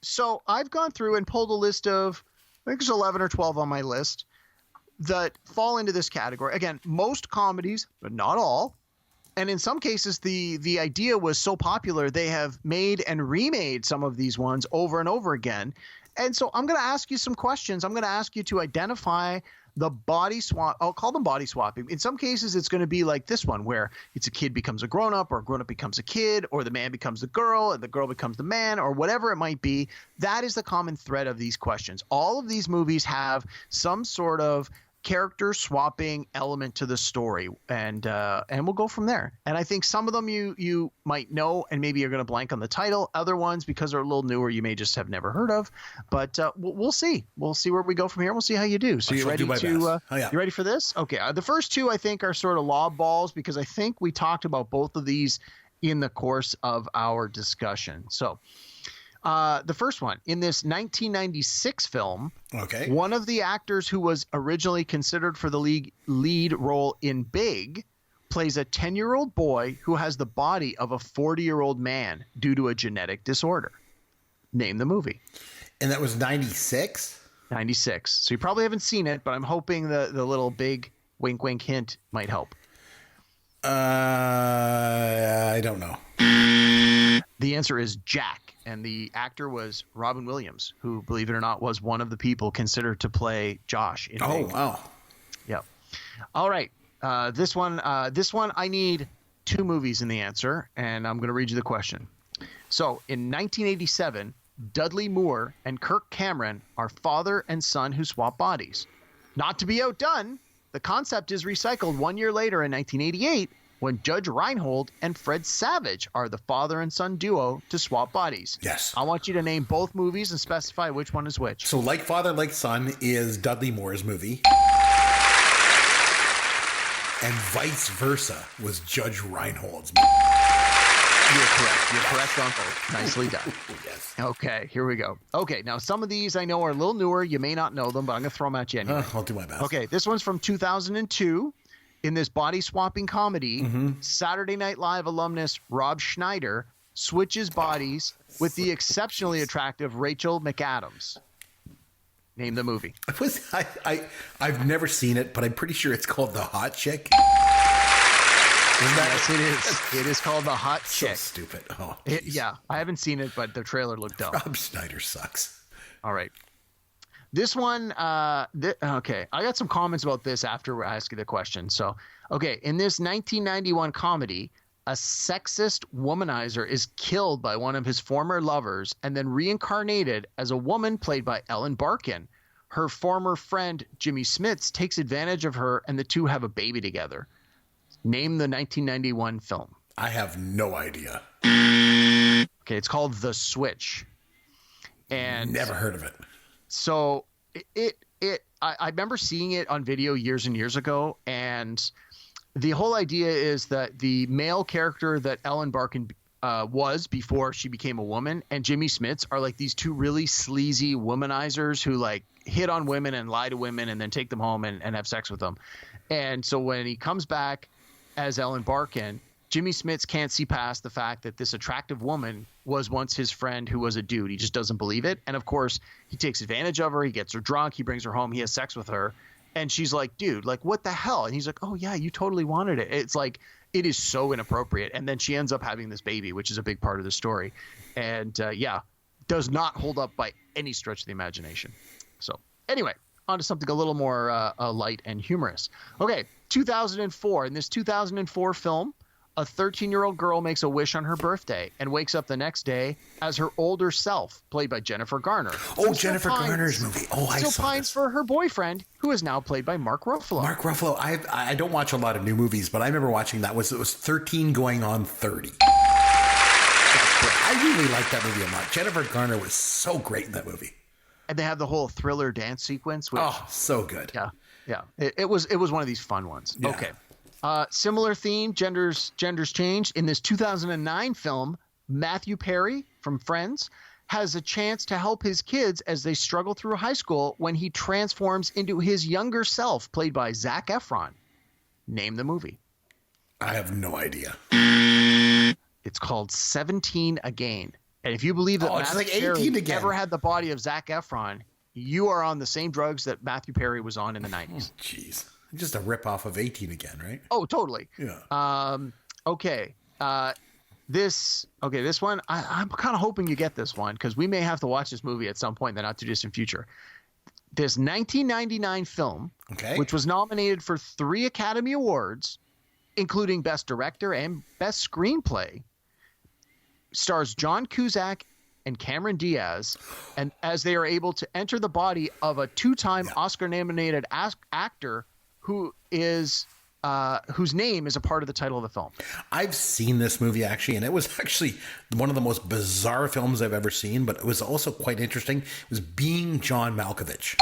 So I've gone through and pulled a list of, I think there's 11 or 12 on my list that fall into this category. Again, most comedies, but not all. And in some cases, the idea was so popular, they have made and remade some of these ones over and over again. And so I'm going to ask you some questions. I'm going to ask you to identify the body swap. I'll call them body swapping. In some cases, it's going to be like this one, where it's a kid becomes a grown-up, or a grown-up becomes a kid, or the man becomes the girl, and the girl becomes the man, or whatever it might be. That is the common thread of these questions. All of these movies have some sort of character swapping element to the story, and we'll go from there. And I think some of them you might know, and maybe you're going to blank on the title. Other ones, because they're a little newer, you may just have never heard of. But we'll see. We'll see where we go from here. We'll see how you do. So you ready to? You ready for this? Okay. The first two I think are sort of lob balls, because I think we talked about both of these in the course of our discussion. So. The first one, in this 1996 film, one of the actors who was originally considered for the lead role in Big plays a 10-year-old boy who has the body of a 40-year-old man due to a genetic disorder. Name the movie. And that was 96? 96. So you probably haven't seen it, but I'm hoping the little Big wink, wink hint might help. I don't know. The answer is Jack. And the actor was Robin Williams, who, believe it or not, was one of the people considered to play Josh in Big. Oh, wow. Yep. All right. This one, I need two movies in the answer, and I'm going to read you the question. So, in 1987, Dudley Moore and Kirk Cameron are father and son who swap bodies. Not to be outdone, the concept is recycled 1 year later in 1988, when Judge Reinhold and Fred Savage are the father and son duo to swap bodies. Yes. I want you to name both movies and specify which one is which. So Like Father, Like Son is Dudley Moore's movie. And Vice Versa was Judge Reinhold's movie. You're correct. You're correct on both. Nicely done. Yes. Okay, here we go. Okay, now some of these I know are a little newer. You may not know them, but I'm going to throw them at you anyway. I'll do my best. Okay, this one's from 2002. In this body swapping comedy, Saturday Night Live alumnus Rob Schneider switches bodies with the exceptionally attractive Rachel McAdams. Name the movie. I've never seen it, but I'm pretty sure it's called The Hot Chick. Yes, it is. It is called The Hot So Chick. stupid. Oh, Yeah, I haven't seen it, but the trailer looked dumb. Rob Schneider sucks. All right. This one, okay, I got some comments about this after I ask you the question. So, okay, in this 1991 comedy, a sexist womanizer is killed by one of his former lovers and then reincarnated as a woman played by Ellen Barkin. Her former friend, Jimmy Smits, takes advantage of her, and the two have a baby together. Name the 1991 film. I have no idea. Okay, it's called The Switch. And Never heard of it. so I remember seeing it on video years and years ago, and the whole idea is that the male character that Ellen Barkin was before she became a woman and Jimmy Smits are like these two really sleazy womanizers who like hit on women and lie to women and then take them home and have sex with them. And so when he comes back as Ellen Barkin, Jimmy Smits can't see past the fact that this attractive woman was once his friend who was a dude. He just doesn't believe it. And of course, he takes advantage of her. He gets her drunk. He brings her home. He has sex with her. And she's like, dude, like, what the hell? And he's like, oh, yeah, you totally wanted it. It's like, it is so inappropriate. And then she ends up having this baby, which is a big part of the story. And yeah, does not hold up by any stretch of the imagination. So anyway, on to something a little more light and humorous. Okay, 2004. In this 2004 film, a 13-year-old girl makes a wish on her birthday and wakes up the next day as her older self, played by Jennifer Garner. Oh, Jennifer Garner's movie. Oh, I saw Still pines this. for her boyfriend, who is now played by Mark Ruffalo. Mark Ruffalo. I don't watch a lot of new movies, but I remember watching that. It was 13 going on 30. I really liked that movie a lot. Jennifer Garner was so great in that movie. And they have the whole Thriller dance sequence. Which, Oh, so good. yeah. It was one of these fun ones. Yeah. Okay. Similar theme, genders changed. In this 2009 film, Matthew Perry from Friends has a chance to help his kids as they struggle through high school when he transforms into his younger self, played by Zac Efron. Name the movie. I have no idea. It's called 17 Again. And if you believe that it's Matthew like 18 Perry again. ever had the body of Zac Efron, you are on the same drugs that Matthew Perry was on in the 90s. Jeez. Just a ripoff of 18 again, right? Oh, totally. Yeah. Okay. This one, I'm kind of hoping you get this one because we may have to watch this movie at some point in the not too distant future. This 1999 film, which was nominated for 3 Academy Awards, including Best Director and Best Screenplay, stars John Cusack and Cameron Diaz, and as they are able to enter the body of a 2-time Oscar-nominated actor who is whose name is a part of the title of the film. I've seen this movie actually, and it was actually one of the most bizarre films I've ever seen, but it was also quite interesting. It was Being John Malkovich.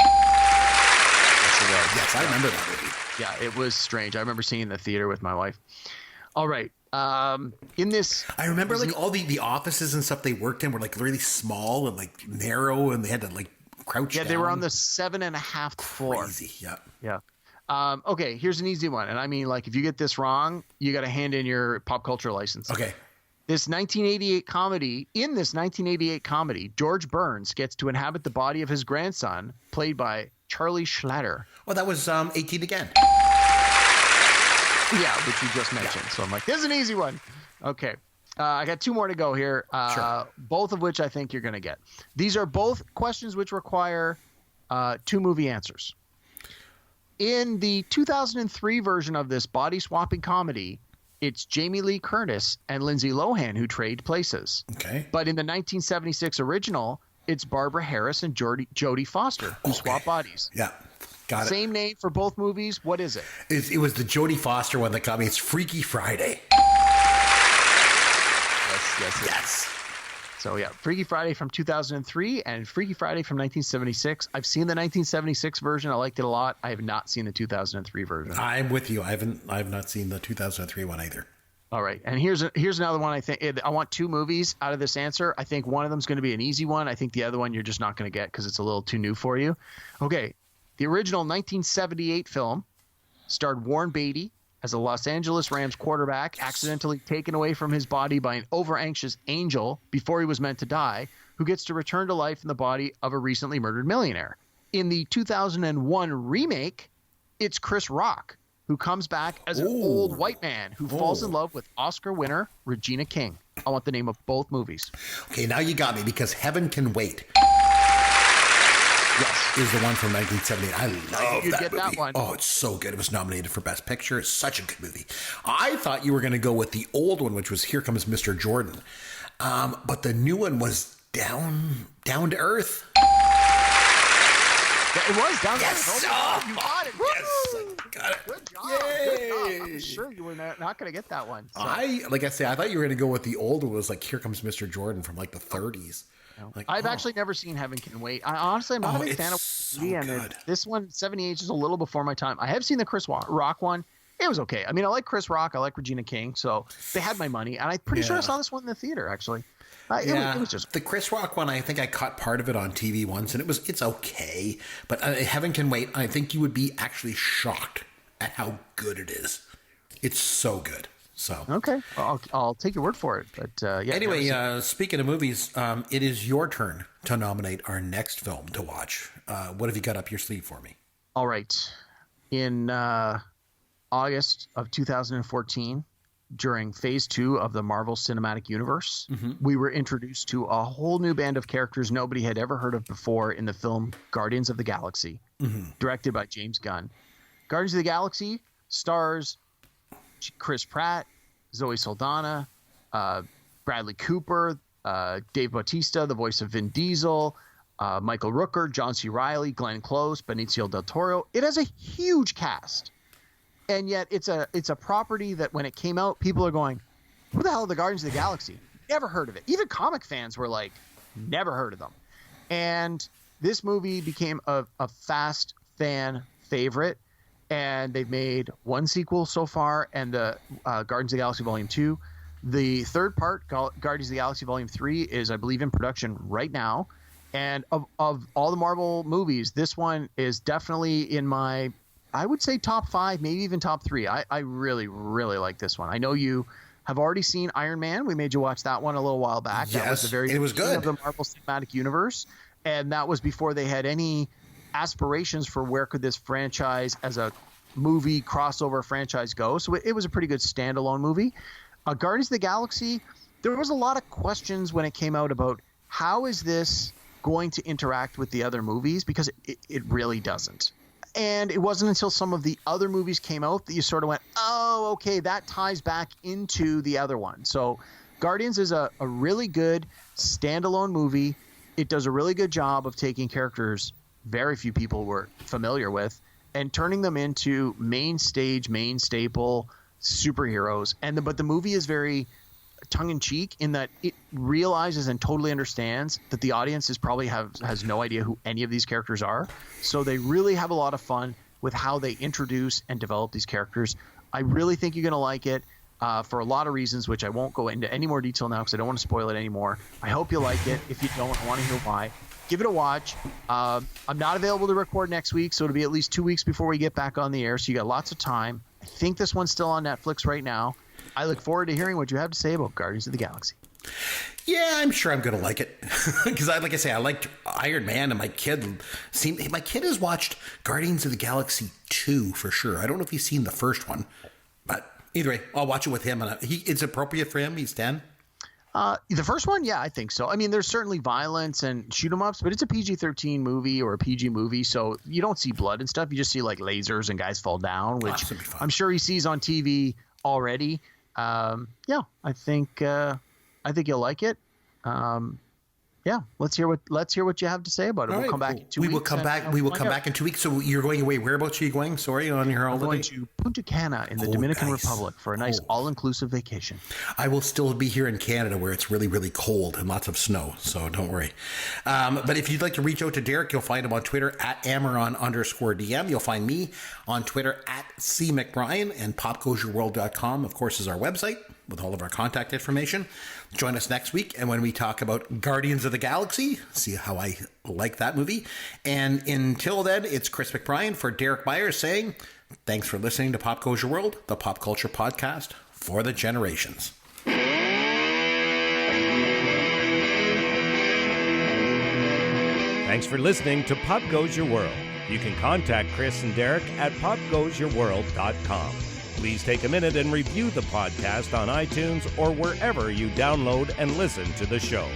Yes, I remember that movie. Yeah, it was strange. I remember seeing it in the theater with my wife. All right. In this, I remember like all the offices and stuff they worked in were like really small and like narrow, and they had to like crouch down. Yeah, they were on the 7.5th floor. Crazy, yeah. Yeah. Okay, here's an easy one. And I mean, like, if you get this wrong, you got to hand in your pop culture license. Okay. In this 1988 comedy, George Burns gets to inhabit the body of his grandson, played by Charlie Schlatter. Well, that was 18 again. Yeah, which you just mentioned. Yeah. So I'm like, this is an easy one. Okay. I got 2 more to go here, sure. Both of which I think you're going to get. These are both questions which require 2 movie answers. In the 2003 version of this body-swapping comedy, it's Jamie Lee Curtis and Lindsay Lohan who trade places. Okay. But in the 1976 original, it's Barbara Harris and Jodie Foster who swap bodies. Yeah. Got it. Same name for both movies. What is it? It was the Jodie Foster one that got me. It's Freaky Friday. Yes. So yeah, Freaky Friday from 2003 and Freaky Friday from 1976. I've seen the 1976 version. I liked it a lot. I have not seen the 2003 version. I'm with you. I have not seen the 2003 one either. All right. And here's another one. I want two movies out of this answer. I think one of them is going to be an easy one. I think the other one you're just not going to get because it's a little too new for you. Okay. The original 1978 film starred Warren Beatty as a Los Angeles Rams quarterback accidentally taken away from his body by an over-anxious angel before he was meant to die, who gets to return to life in the body of a recently murdered millionaire. In the 2001 remake, it's Chris Rock, who comes back as an old white man who falls in love with Oscar winner Regina King. I want the name of both movies. Okay, now you got me, because Heaven Can Wait. Yes. Is the one from 1978. I love You'd that get movie. that one. Oh, it's so good. It was nominated for Best Picture. It's such a good movie. I thought you were going to go with the old one, which was Here Comes Mr. Jordan. But the new one was Down to Earth. It was Down to Yes! Earth. Oh, you got it. Yes! I got it. Good job. Yay! Good job. I'm sure you were not going to get that one. So. I thought you were going to go with the old one. It was like Here Comes Mr. Jordan from like the 30s. Like, I've actually never seen Heaven Can Wait. I'm not a big fan of so movie, and this one, 78, is a little before my time. I have seen the Chris Rock one. It was okay. I mean, I like Chris Rock. I like Regina King. So they had my money. And I'm pretty sure I saw this one in the theater, actually. It was just... The Chris Rock one, I think I caught part of it on TV once, and it's okay. But Heaven Can Wait, I think you would be actually shocked at how good it is. It's so good. So okay, I'll take your word for it. But anyway, speaking of movies, it is your turn to nominate our next film to watch. What have you got up your sleeve for me? All right, in August of 2014, during Phase 2 of the Marvel Cinematic Universe, we were introduced to a whole new band of characters nobody had ever heard of before in the film Guardians of the Galaxy, directed by James Gunn. Guardians of the Galaxy stars Chris Pratt, Zoe Saldana, Bradley Cooper, Dave Bautista, the voice of Vin Diesel, Michael Rooker, John C. Reilly, Glenn Close, Benicio del Toro. It has a huge cast, and yet it's a property that when it came out, people are going, "Who the hell are the Guardians of the Galaxy?" Never heard of it. Even comic fans were like, "Never heard of them." And this movie became a fast fan favorite. And they've made one sequel so far, and the Guardians of the Galaxy Volume 2. The third part, Guardians of the Galaxy Volume 3, is, I believe, in production right now. And of all the Marvel movies, this one is definitely in my, I would say, top 5, maybe even top 3. I really, really like this one. I know you have already seen Iron Man. We made you watch that one a little while back. Yes, that was the very it was beginning good. of the Marvel Cinematic Universe. And that was before they had any aspirations for where could this franchise as a movie crossover franchise go. So it was a pretty good standalone movie. Guardians of the Galaxy, there was a lot of questions when it came out about how is this going to interact with the other movies, because it really doesn't. And it wasn't until some of the other movies came out that you sort of went, oh, okay, that ties back into the other one. So Guardians is a really good standalone movie. It does a really good job of taking characters very few people were familiar with and turning them into main staple superheroes. But the movie is very tongue-in-cheek in that it realizes and totally understands that the audience has no idea who any of these characters are. So they really have a lot of fun with how they introduce and develop these characters. I really think you're going to like it for a lot of reasons, which I won't go into any more detail now because I don't want to spoil it anymore. I hope you like it. If you don't, I want to hear why. Give it a watch. I'm not available to record next week, so it'll be at least 2 weeks before we get back on the air, so you got lots of time. I think this one's still on Netflix right now. I look forward to hearing what you have to say about Guardians of the Galaxy. Yeah, I'm sure I'm going to like it. Because like I say, I liked Iron Man, and my kid has watched Guardians of the Galaxy 2 for sure. I don't know if he's seen the first one, but either way, I'll watch it with him. And it's appropriate for him. He's 10. The first one, yeah, I think so. I mean, there's certainly violence and shoot 'em ups, but it's a PG-13 movie or a PG movie, so you don't see blood and stuff. You just see like lasers and guys fall down, which I'm sure he sees on TV already. Yeah, I think you'll like it. Yeah, let's hear what you have to say about it. We'll come back in 2 weeks. We will come back in 2 weeks. So you're going away. Whereabouts are you going? Sorry, on your holiday? I'm going to Punta Cana in the Dominican Republic for a nice all-inclusive vacation. I will still be here in Canada where it's really, really cold and lots of snow. So don't worry. But if you'd like to reach out to Derek, you'll find him on Twitter at Amaron_DM. You'll find me on Twitter at CMcBrien, and popgoesyourworld.com, of course, is our website. with all of our contact information. Join us next week, and when we talk about Guardians of the Galaxy, see how I like that movie. And until then, it's Chris McBrien for Derek Myers saying, thanks for listening to Pop Goes Your World, the pop culture podcast for the generations. Thanks for listening to Pop Goes Your World. You can contact Chris and Derek at popgoesyourworld.com. Please take a minute and review the podcast on iTunes or wherever you download and listen to the show.